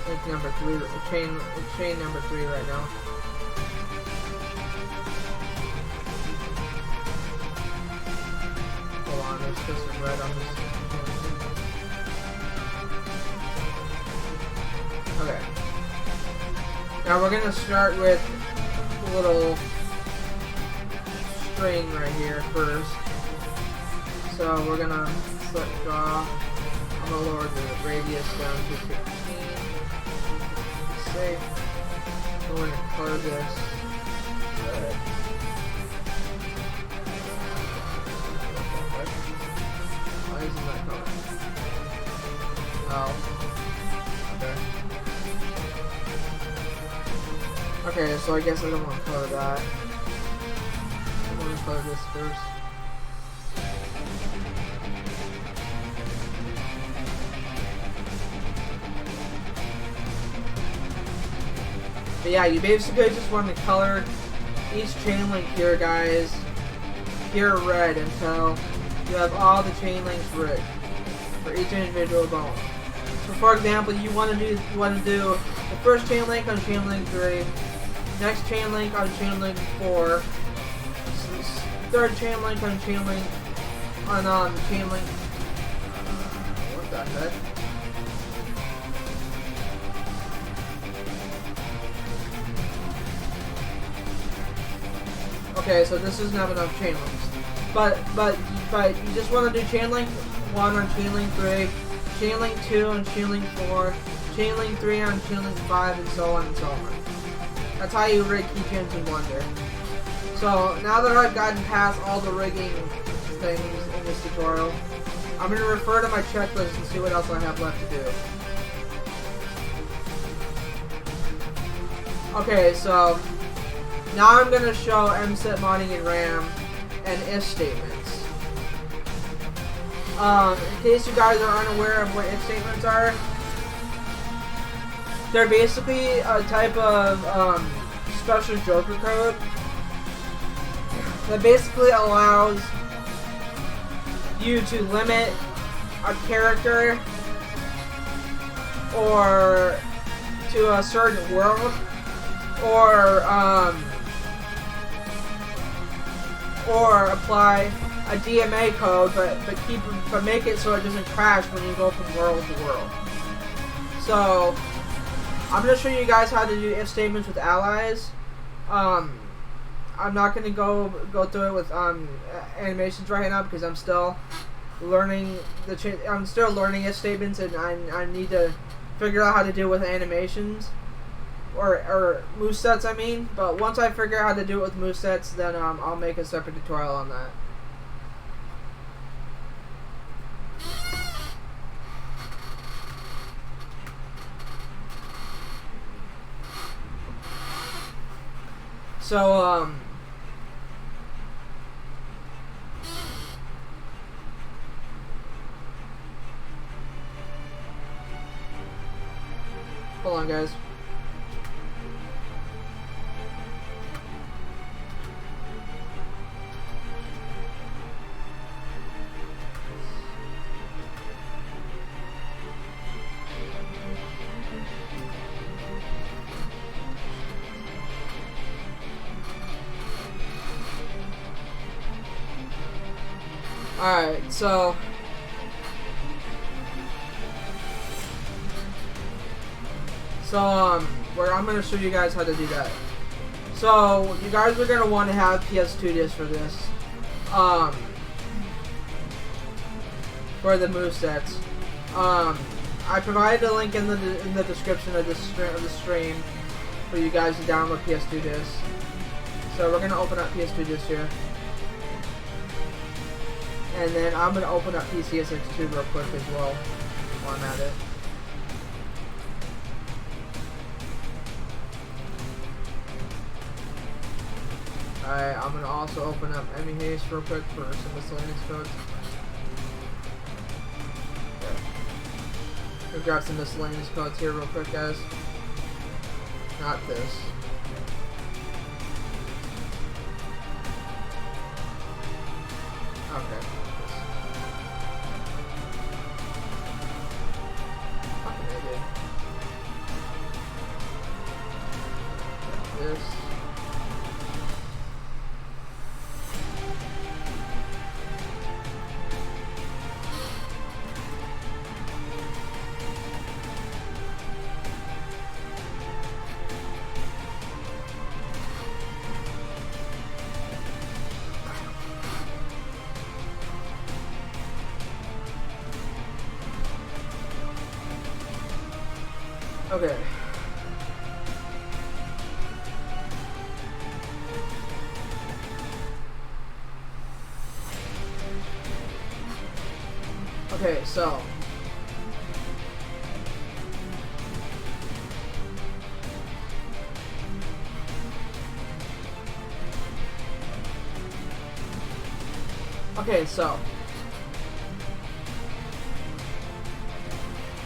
link number 3, chain number 3 right now. Hold on, there's still some red on this. Okay. Now we're gonna start with little string right here first. So we're gonna select draw. I'm gonna lower the radius down to 15. Save. I'm gonna color this red. Why isn't that color? Oh. Okay. Okay, so I guess I don't want to color that. I want to color this first. But yeah, you basically just want to color each chain link here, guys, here red until you have all the chain links red for each individual bone. So, for example, you want to do the first chain link on chain link 3, next chain link on chain link 4, third chain link on chain link chain link. What the heck? Okay, so this doesn't have enough chain links. But you just want to do chain link 1 on chain link 3, chain link 2 on chain link 4, chain link 3 on chain link 5, and so on and so on. That's how you rig keychains in Blender. So now that I've gotten past all the rigging things in this tutorial, I'm going to refer to my checklist and see what else I have left to do. Okay, so now I'm going to show Mset modding in RAM and if statements. In case you guys are unaware of what if statements are, they're basically a type of special Joker code that basically allows you to limit a character or to a certain world, or apply a DMA code, but make it so it doesn't crash when you go from world to world. So I'm going to show you guys how to do if statements with allies. I'm not going to go through it with animations right now because I'm still learning if statements, and I need to figure out how to do it with animations or movesets, I mean. But once I figure out how to do it with movesets, then I'll make a separate tutorial on that. So, hold on, guys. Alright, so where I'm going to show you guys how to do that. So you guys are going to want to have PS2 disc for this, for the movesets. I provided a link in the description of the stream for you guys to download PS2 disc. So we're going to open up PS2 disc here. And then I'm going to open up PCSX2 real quick as well while I'm at it. Alright, I'm going to also open up MEHaste real quick for some miscellaneous codes. We'll grab some miscellaneous codes here real quick, guys. Not this. Okay. This. Okay. Okay, so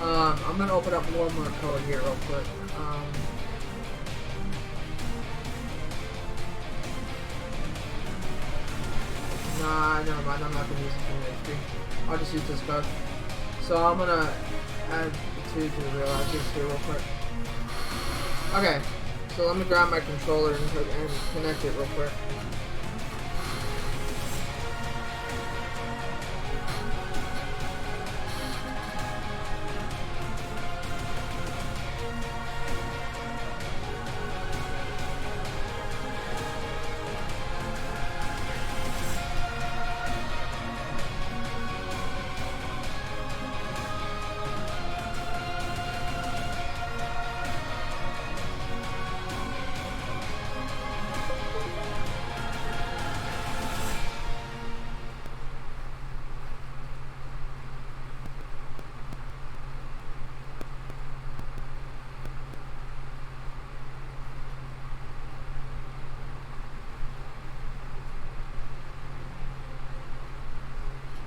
I'm gonna open up one more code here real quick. Nah, never mind. I'm not gonna use the PMX. I'll just use this code. So I'm gonna add the 2 to the real address here real quick. Okay, so let me grab my controller and connect it real quick.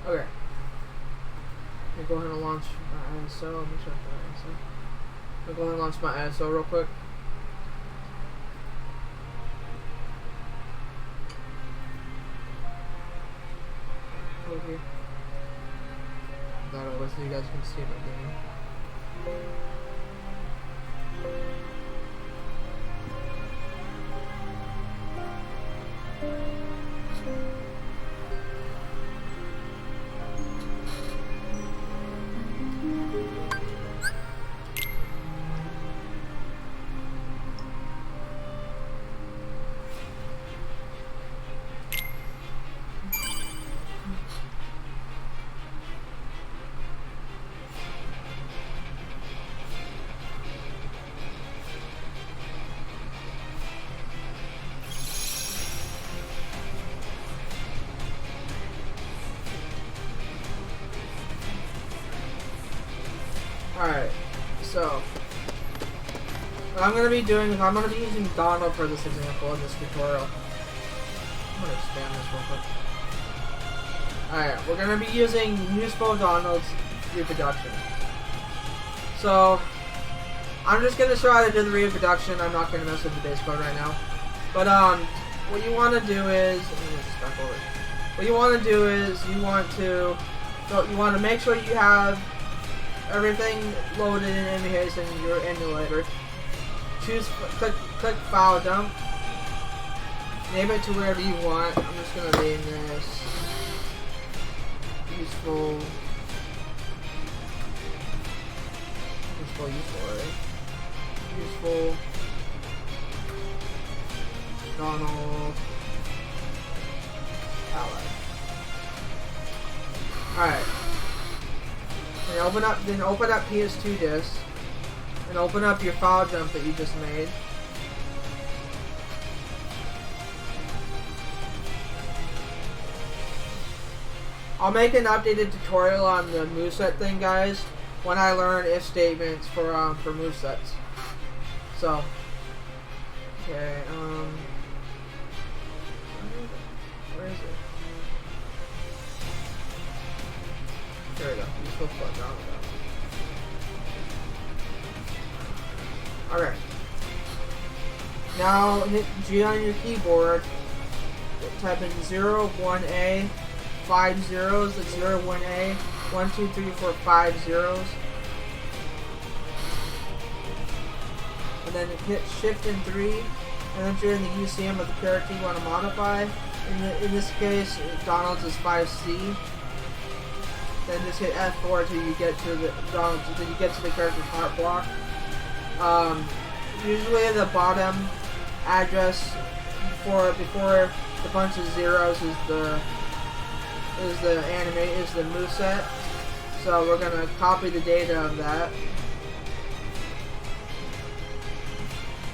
Okay. Let me go ahead and launch my ISO. Let me check my ISO. I'm going to go ahead and launch my ISO real quick. Over here. That over so you guys can see my game. Alright, so what I'm going to be doing is I'm going to be using Donald for this example in this tutorial. I'm going to expand this real quick. Alright, we're going to be using useful Donald's reproduction. So I'm just going to show how to do the reproduction. I'm not going to mess with the base code right now. But what you want to do is, what you want to do is you want to make sure you have everything loaded in images in your emulator. Click file dump. Name it to wherever you want. I'm just gonna name this useful, Donald palette. Alright. Then open up PS2 disk and open up your file dump that you just made. I'll make an updated tutorial on the Mset thing, guys, when I learn if statements for Msets. So, okay, where is it? There we go. Useful foot down. Okay. Now hit G on your keyboard. Type in 0, 1A, 5 zeros. That's 0, 1A, 1, 2, 3, 4, 5 zeros. And then hit Shift and 3, and enter in the UCM of the character you want to modify. In this case, Donald's is 5C. Then just hit F4 until you get to the character's heart block. Usually the bottom address before the bunch of zeros is the Mset. So we're gonna copy the data of that.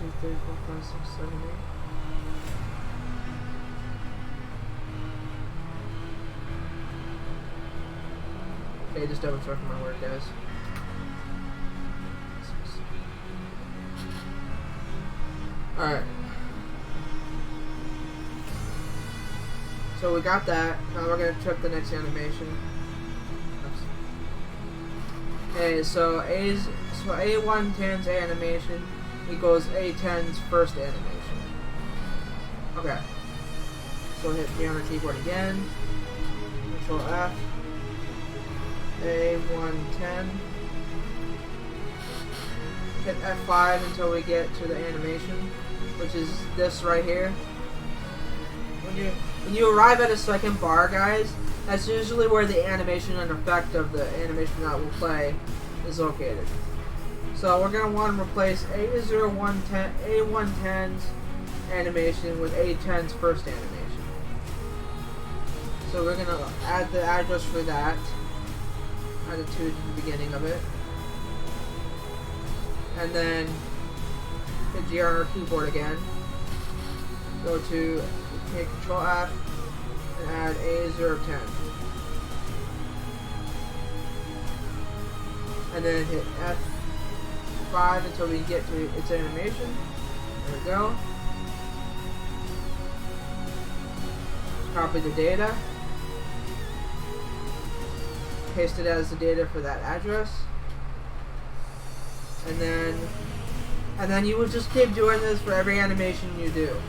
2, 3, 4, 5, 6, 7, 8. Okay, just double checking my work, guys. Alright. So we got that. Now we're gonna check the next animation. Okay, so A110's animation equals A10's first animation. Okay. So hit G on the keyboard again. Control F. A110. Hit F5 until we get to the animation, which is this right here. When you arrive at a second bar, guys, that's usually where the animation and effect of the animation that will play is located. So we're going to want to replace A110's animation with A10's first animation. So we're going to add the address for that. Add it to the beginning of it. And then hit G on our keyboard again. Go to hit Control F and add A010. And then hit F5 until we get to its animation. There we go. Copy the data. Paste it as the data for that address. And then you would just keep doing this for every animation you do.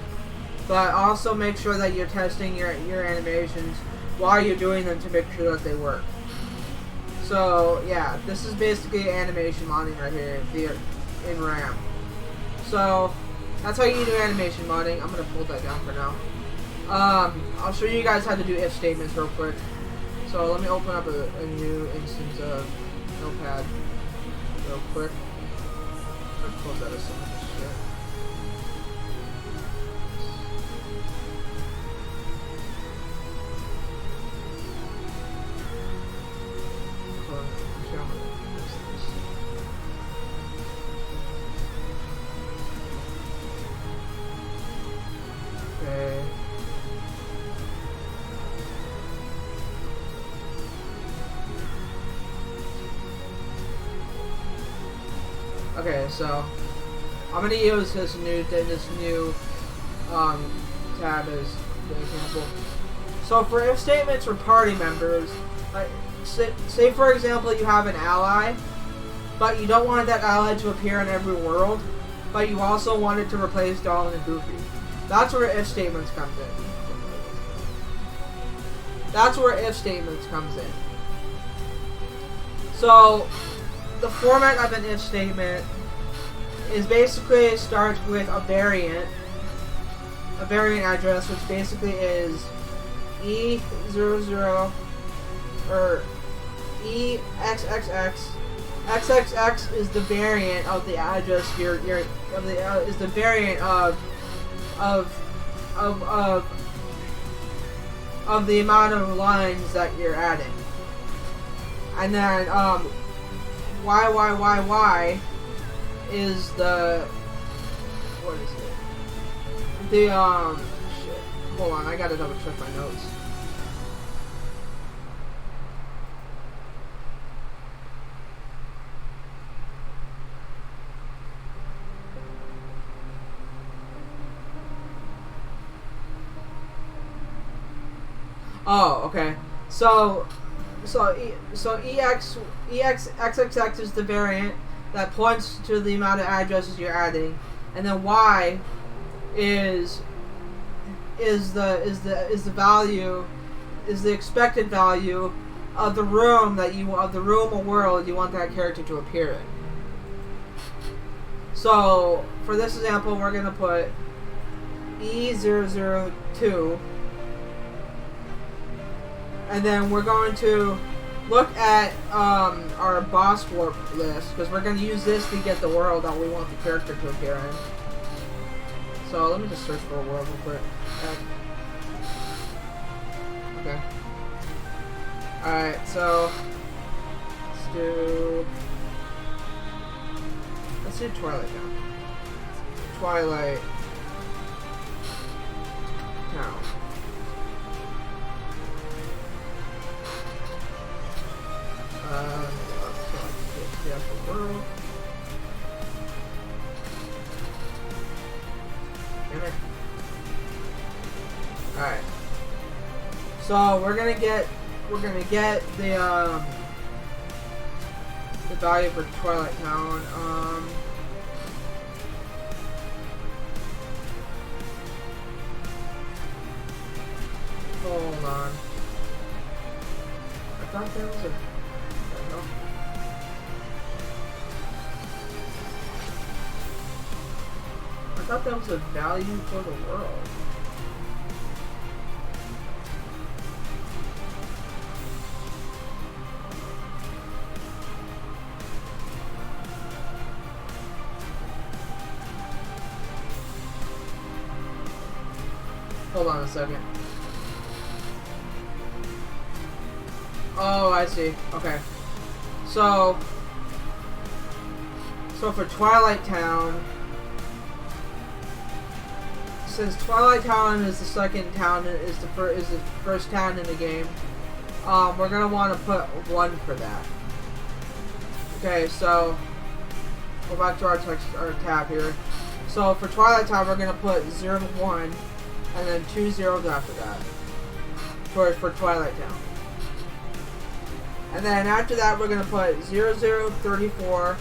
But also make sure that you're testing your animations while you're doing them to make sure that they work. So yeah, this is basically animation modding right here in RAM. So that's how you do animation modding. I'm gonna pull that down for now. I'll show you guys how to do if statements real quick. So let me open up a new instance of Notepad real quick. Let's close that as some of this shit. Okay. Okay, so I'm gonna use this new tab as the example. So for if statements for party members, like say for example you have an ally, but you don't want that ally to appear in every world, but you also want it to replace Donald and Goofy. That's where if statements comes in. That's where if statements comes in. So the format of an if statement is basically starts with a variant address, which basically is E00 or EXXX. XXX is the variant of the address is the variant of the amount of lines that you're adding. And then YYYY is the what is it? The shit. Hold on, I gotta double check my notes. Oh, okay. So XXX is the variant that points to the amount of addresses you're adding, and then Y is the value, is the expected value of the room or world you want that character to appear in. So for this example, we're gonna put E002. And then we're going to look at our boss warp list, because we're going to use this to get the world that we want the character to appear in. So let me just search for a world real quick. Okay. Alright, so let's do Twilight now. Twilight Town. Select the world. Damn it. Alright. So we're gonna get the value for Twilight Town. Hold on. I thought there was a I thought that was a value for the world. Hold on a second. Oh, I see. Okay. So for Twilight Town, since Twilight Town is the second town, is the first town in the game, we're gonna want to put 1 for that. Okay, so go back to our tab here. So for Twilight Town, we're gonna put 0, 1, and then 2 zeros after that for Twilight Town. And then after that, we're gonna put 0034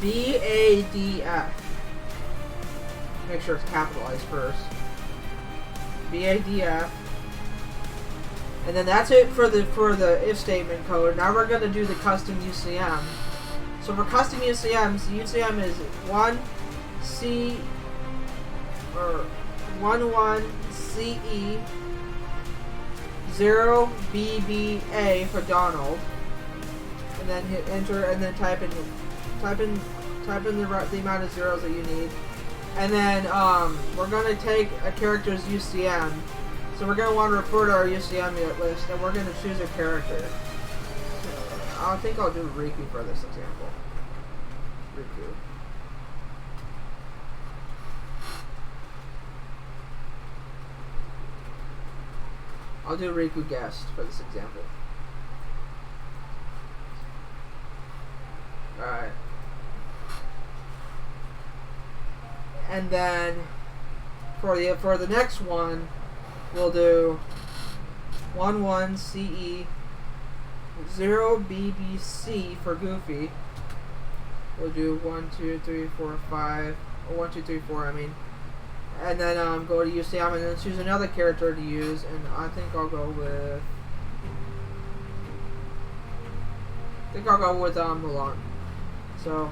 BADF. Make sure it's capitalized first. BADF. And then that's it for the if statement code. Now we're gonna do the custom UCM. So for custom UCMs, the UCM is 1C or 11CE 0BBA for Donald. And then hit enter and then type in the amount of zeros that you need. And then we're going to take a character's UCM. So we're going to want to refer to our UCM list, and we're going to choose a character. So I think I'll do Riku for this example. Riku. I'll do Riku Guest for this example. Alright. And then for the next one, we'll do 11CE 0BBC for Goofy. We'll do 1, 2, 3, 4, 5, or 1, 2, 3, 4. I mean, and then go to UCM and then choose another character to use. And I think I'll go with Mulan. So.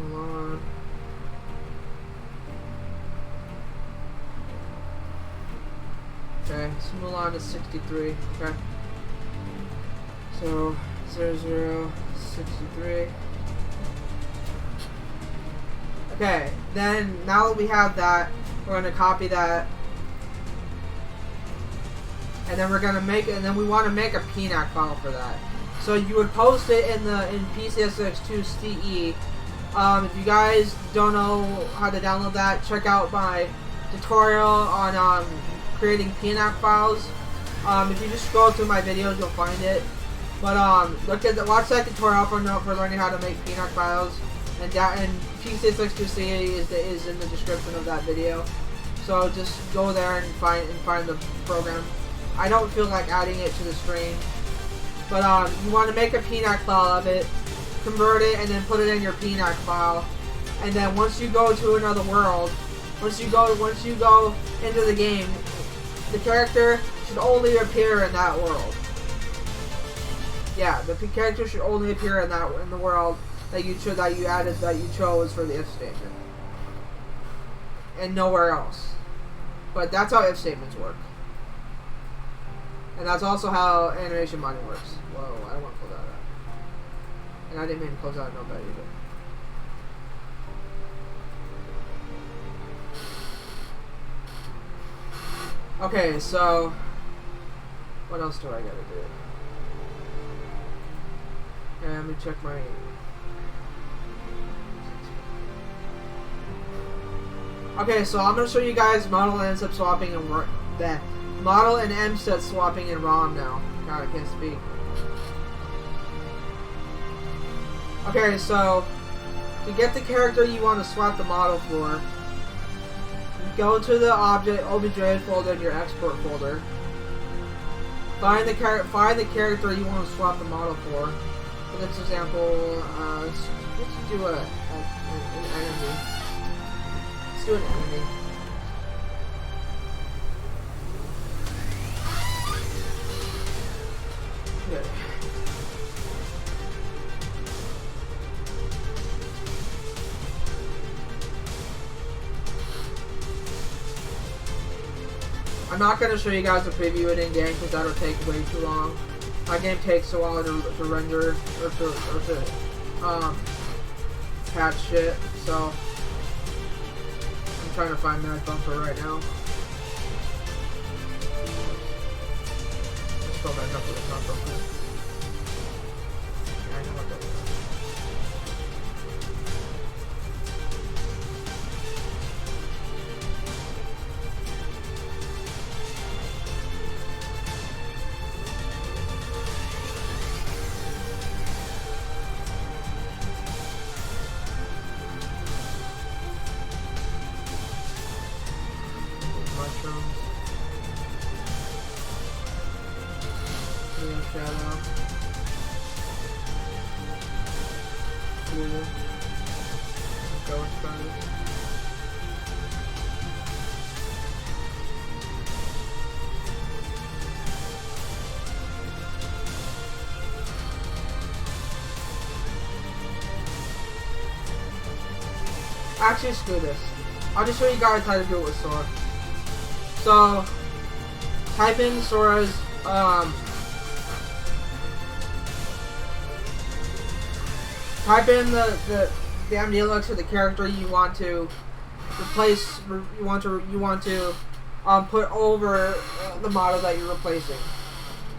Mulan. Okay, so Mulan is 63. Okay. So 0063. Okay, then now that we have that, we're gonna copy that. And then we're gonna make it, and then we want to make a PNAC file for that. So you would post it in PCSX2 CE. If you guys don't know how to download that, check out my tutorial on creating PNAC files. If you just scroll through my videos, you'll find it. But watch that tutorial for learning how to make PNAC files. And PCSX2 CE is in the description of that video. So just go there and find the program. I don't feel like adding it to the stream. But you want to make a PNAC file of it, convert it, and then put it in your PNAC file. And then once you go to another world, once you go into the game, the character should only appear in that world. Yeah, the character should only appear in the world that you chose for the if statement, and nowhere else. But that's how if statements work. And that's also how animation modding works. Whoa, I don't want to pull that out. And I didn't mean to close out nobody either. Okay, so what else do I gotta do? Okay, let me check my Okay, so I'm gonna show you guys model and MSet swapping and that model and MSet swapping in ROM now. God, I can't speak. Okay, so to get the character you want to swap the model for, go to the object OBJ folder in your export folder. Find the character you want to swap the model for. For this example, let's do an enemy. Let's do an enemy. Good. I'm not going to show you guys a preview it in game because that'll take way too long. My game takes a while to render or to patch shit, so I'm trying to find that bumper right now. Let's go back up to the top real quick. Yeah, I know what that is. Mushrooms. Real shadow. Cool. Ghost friends. Actually, screw this. I'll just show you guys how to do it with Sora. So, type in Sora's, type in the MDLX or the character you want to replace, you want to put over the model that you're replacing.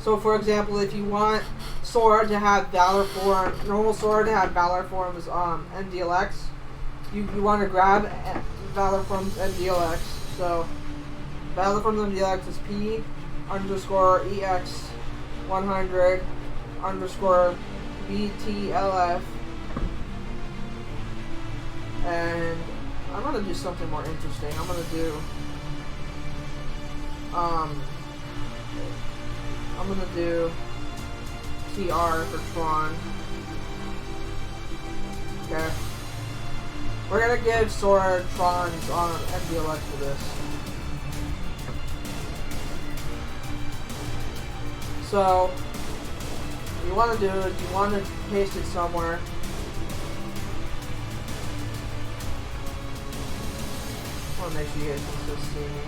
So, for example, if you want Sora to have Valor form, normal Sora to have Valor form's MDLX, you want to grab Valor form's MDLX. So, Valor form's MDLX is P underscore EX 100 underscore BTLF. And I'm gonna do something more interesting. I'm gonna do TR for Tron. Okay. We're gonna give Sora Tron's MDLX for this. So, what you want to do is you want to paste it somewhere. I want to make sure you guys can still see me.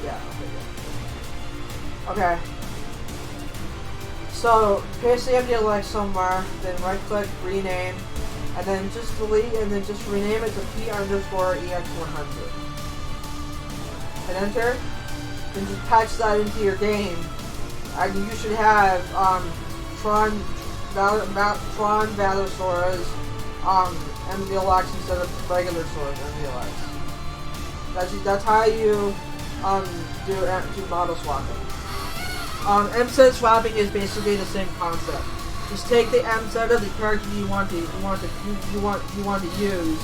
Yeah, okay. So, paste the MDLX somewhere, then right click, rename, and then just delete, and then just rename it to P underscore EX100. And enter. Then just patch that into your game, and you should have Tron Valor Sora's MDLX instead of regular Sora's MDLX. That's how you do model swapping. MSet swapping is basically the same concept. Just take the MSet of the character you want to use,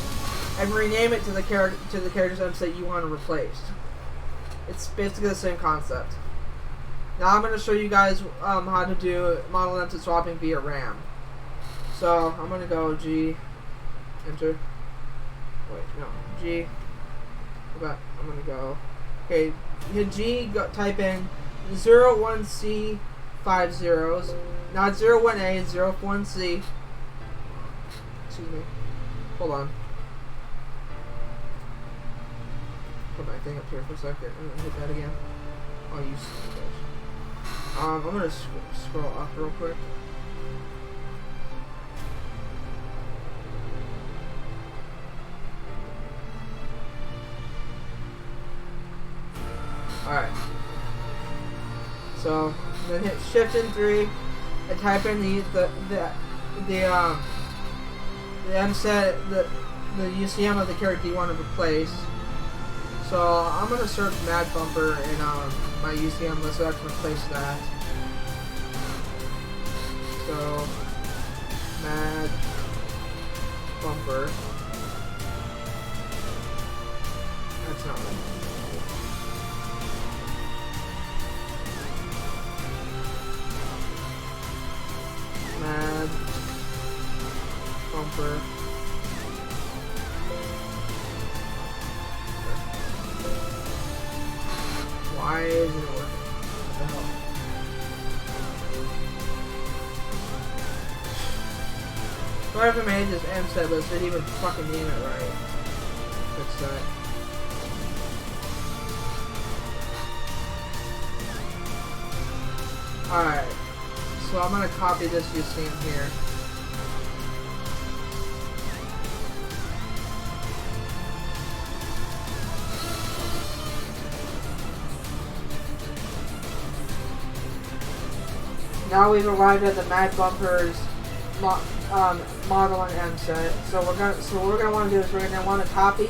and rename it to the character's MSet you want to replace. It's basically the same concept. Now I'm going to show you guys how to do model MSet swapping via RAM. So I'm going to go G, enter. Wait, no, G. Okay, I'm going to go. Okay, hit G, type in 01C 5 zeros, not 01A, 01C. Excuse me. Hold on. Put my thing up here for a second and then hit that again. Oh, you stupid bitch. I'm gonna scroll up real quick. Alright. So then hit Shift and 3 and type in the MSet UCM of the character you want to replace. So I'm gonna search Mad Bumper in my UCM list so I can replace that. So Mad Bumper. That's not right. Mad Bumper. Why isn't it working? What the hell? Whoever made this Mset list didn't even fucking name it right. Fix that. Alright. So I'm gonna copy this UCM here. Now we've arrived at the Mad Bumpers model in Mset. So what we're gonna want to do is we're gonna want to copy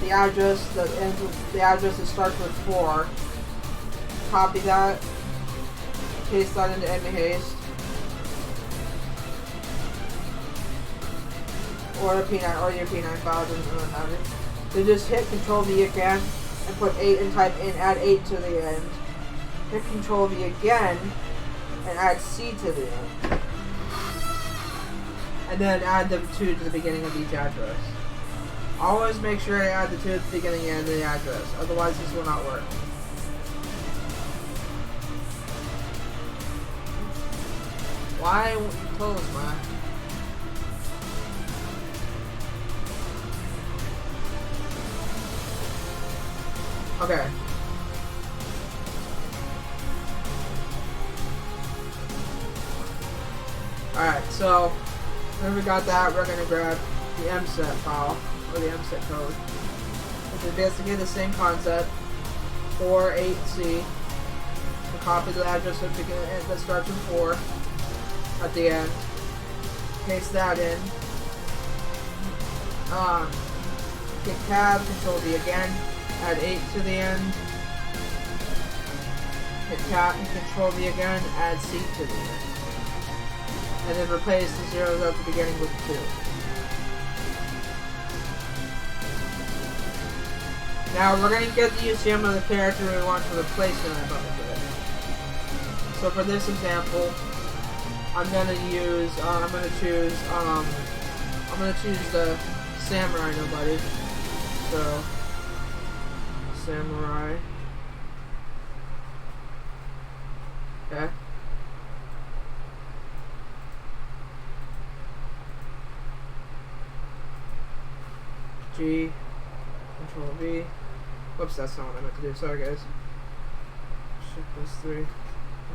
the address that ends with the address that starts with 4. Copy that. Paste that into MHaste. Or a P9 or your P9 file, doesn't really matter. So just hit Control V again and put 8 and type in, add 8 to the end. Hit Control V again and add C to the end. And then add the 2 to the beginning of each address. Always make sure to add the 2 at the beginning and end of the address, otherwise this will not work. Why won't you close, man? Okay. Alright, so when we got that, we're gonna grab the Mset file, or the Mset code, which is basically the same concept, 48C. So copy the address that starts with 4 at the end, paste that in, hit Tab, Control V again, add 8 to the end, hit Tab and Control V again, add C to the end. And then replace the zeros at the beginning with 2. Now we're going to get the UCM of the character we want to replace in that button. So for this example, I'm going to use, I'm going to choose the Samurai Nobody. So Samurai. Okay. G, Control V. Whoops, that's not what I meant to do. Sorry, guys. Shift +3,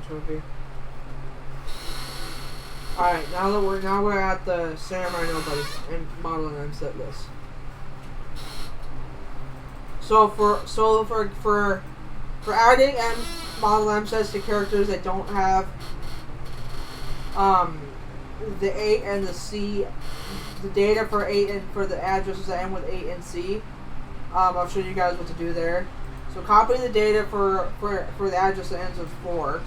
Control V. Alright, now we're at the Samurai Nobody and model and Mset list. So for adding model Msets to characters that don't have the 8 and the C, the data for 8 and for the addresses that end with 8 and C, I'll show you guys what to do there. So copy the data for the address that ends with 4.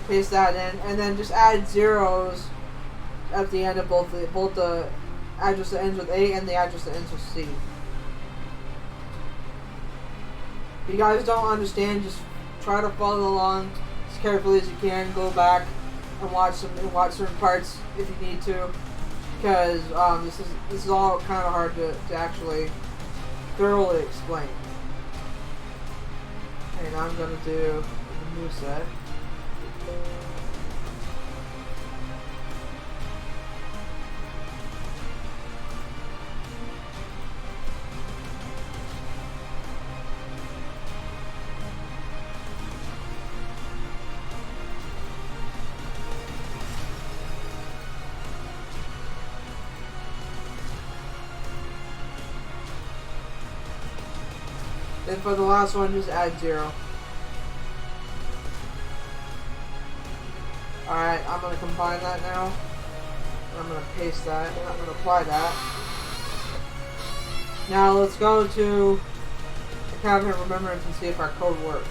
Paste that in, and then just add zeros at the end of both the address that ends with 8 and the address that ends with C. If you guys don't understand, just try to follow along as carefully as you can. Go back and watch certain parts if you need to, because this is all kind of hard to actually thoroughly explain. And I'm gonna do the new set. Then for the last one, just add 0. Alright, I'm going to combine that now. I'm going to paste that, and I'm going to apply that. Now let's go to the cabinet remembrance and see if our code works.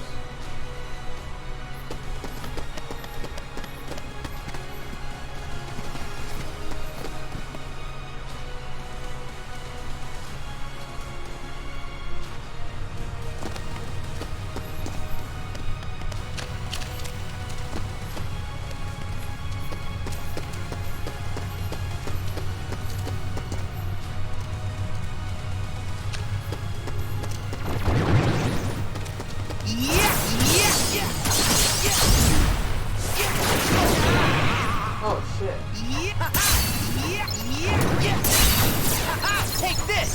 Oh shit. Take this!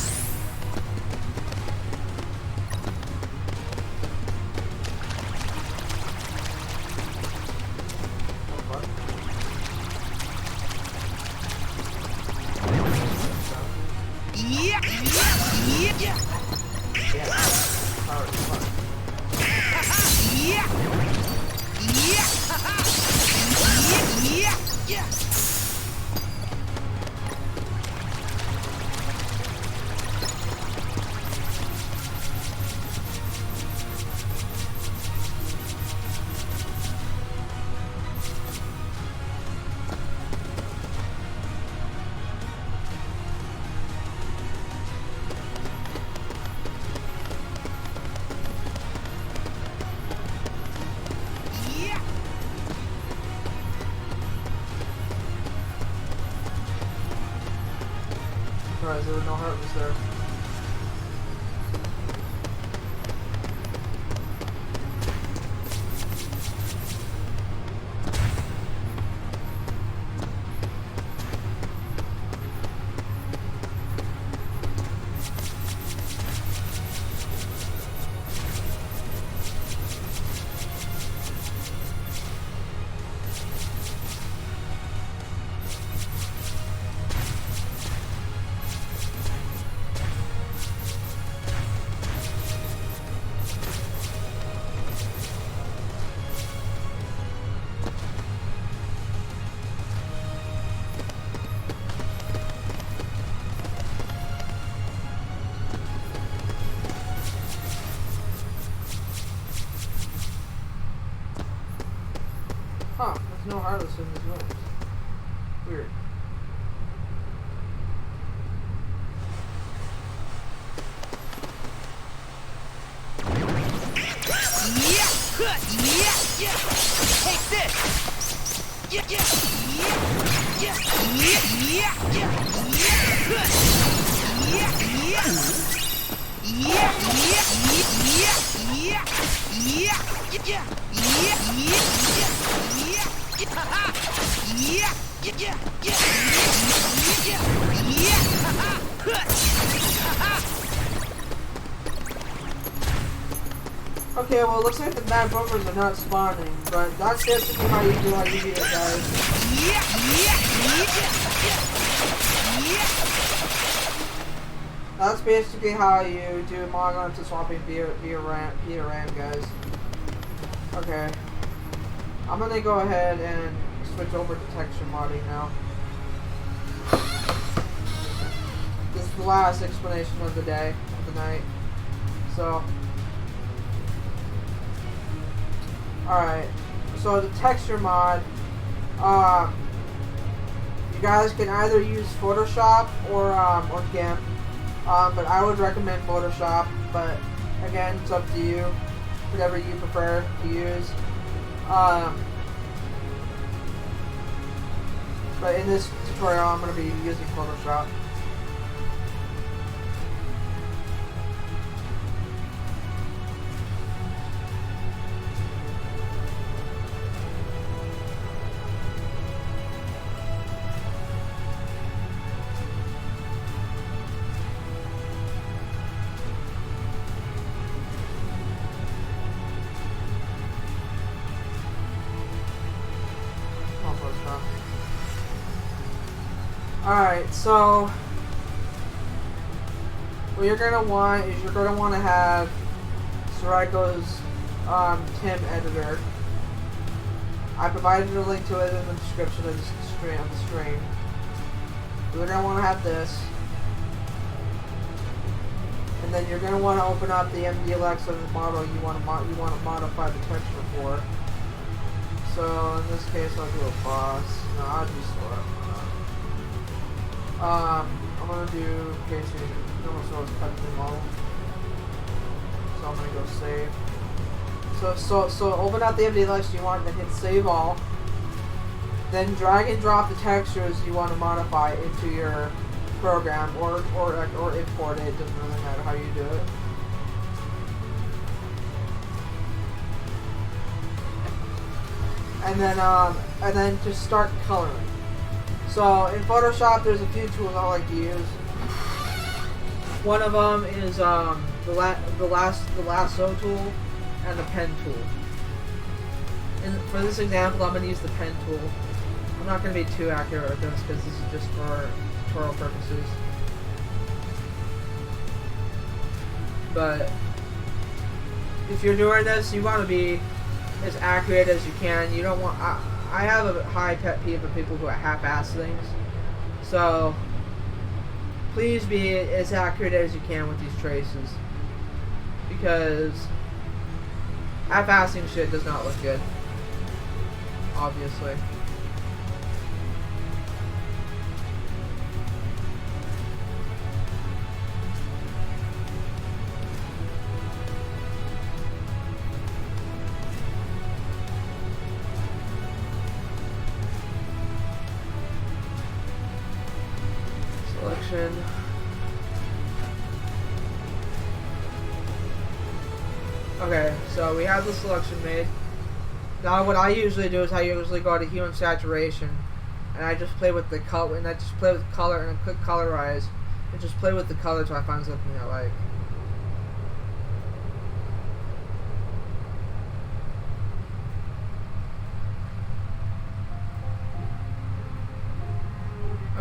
Surprised there was no heartless there. Huh, there's no heartless in these rooms. Weird. Take this! Okay, well, it looks like the bad bumpers are not spawning, but that's basically how you do it, guys. That's basically how you do modeling to swapping via RAM, guys. Okay. I'm gonna go ahead and switch over to texture modding now. This is the last explanation of the day, of the night. So, alright. So the texture mod, you guys can either use Photoshop or GIMP. But I would recommend Photoshop, but again, it's up to you, whatever you prefer to use. But in this tutorial, I'm going to be using Photoshop. Alright, so what you're going to want is you're going to want to have Siriko's TIM editor. I provided a link to it in the description of the stream. You're going to want to have this. And then you're going to want to open up the MDLX of the model you want to modify the texture for. So in this case, I'll do a boss. No, I'll do store. I'm gonna do KH2. So it's cut the model. So I'm gonna go save. So open up the MDLX you want, and then hit save all. Then drag and drop the textures you want to modify into your program, or import it. It doesn't really matter how you do it. And then just start coloring. So in Photoshop, there's a few tools I like to use. One of them is the lasso tool and the pen tool. And for this example, I'm going to use the pen tool. I'm not going to be too accurate with this because this is just for tutorial purposes. But if you're doing this, you want to be as accurate as you can. You don't want. I have a high pet peeve of people who half-ass things. So please be as accurate as you can with these traces, because half-assing shit does not look good. Obviously. Selection. Okay, so we have the selection made. Now what I usually do is I usually go to hue and saturation, and I just play with the color, and I just play with color, and I click colorize, and just play with the color until I find something I like.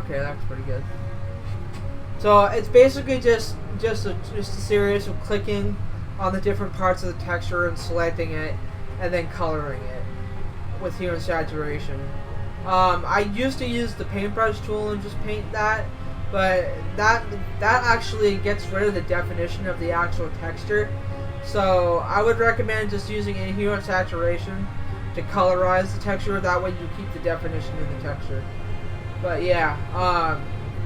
Okay, that's pretty good. So it's basically just a series of clicking on the different parts of the texture and selecting it, and then coloring it with hue and saturation. I used to use the paintbrush tool and just paint that, but that actually gets rid of the definition of the actual texture. So I would recommend just using a hue and saturation to colorize the texture. That way you keep the definition in the texture. But yeah,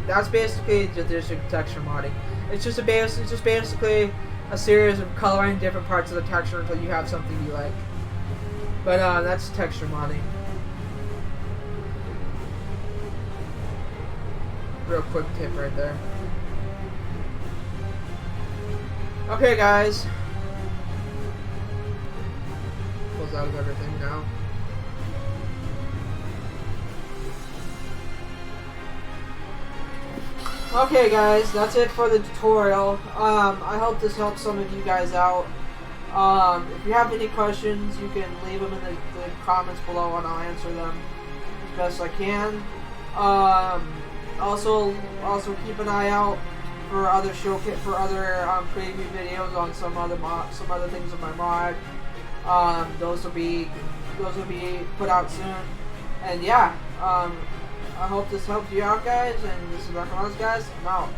that's basically just texture modding. It's just basically a series of coloring different parts of the texture until you have something you like. But that's texture modding. Real quick tip right there. Okay, guys. Close out of everything now. Okay guys, that's it for the tutorial. I hope this helps some of you guys out. If you have any questions, you can leave them in the comments below and I'll answer them as best I can. Also keep an eye out for other preview videos on some other things in my mod. Those will be put out soon. And yeah, I hope this helped you out, guys, and this is Dr. Guys. I'm out.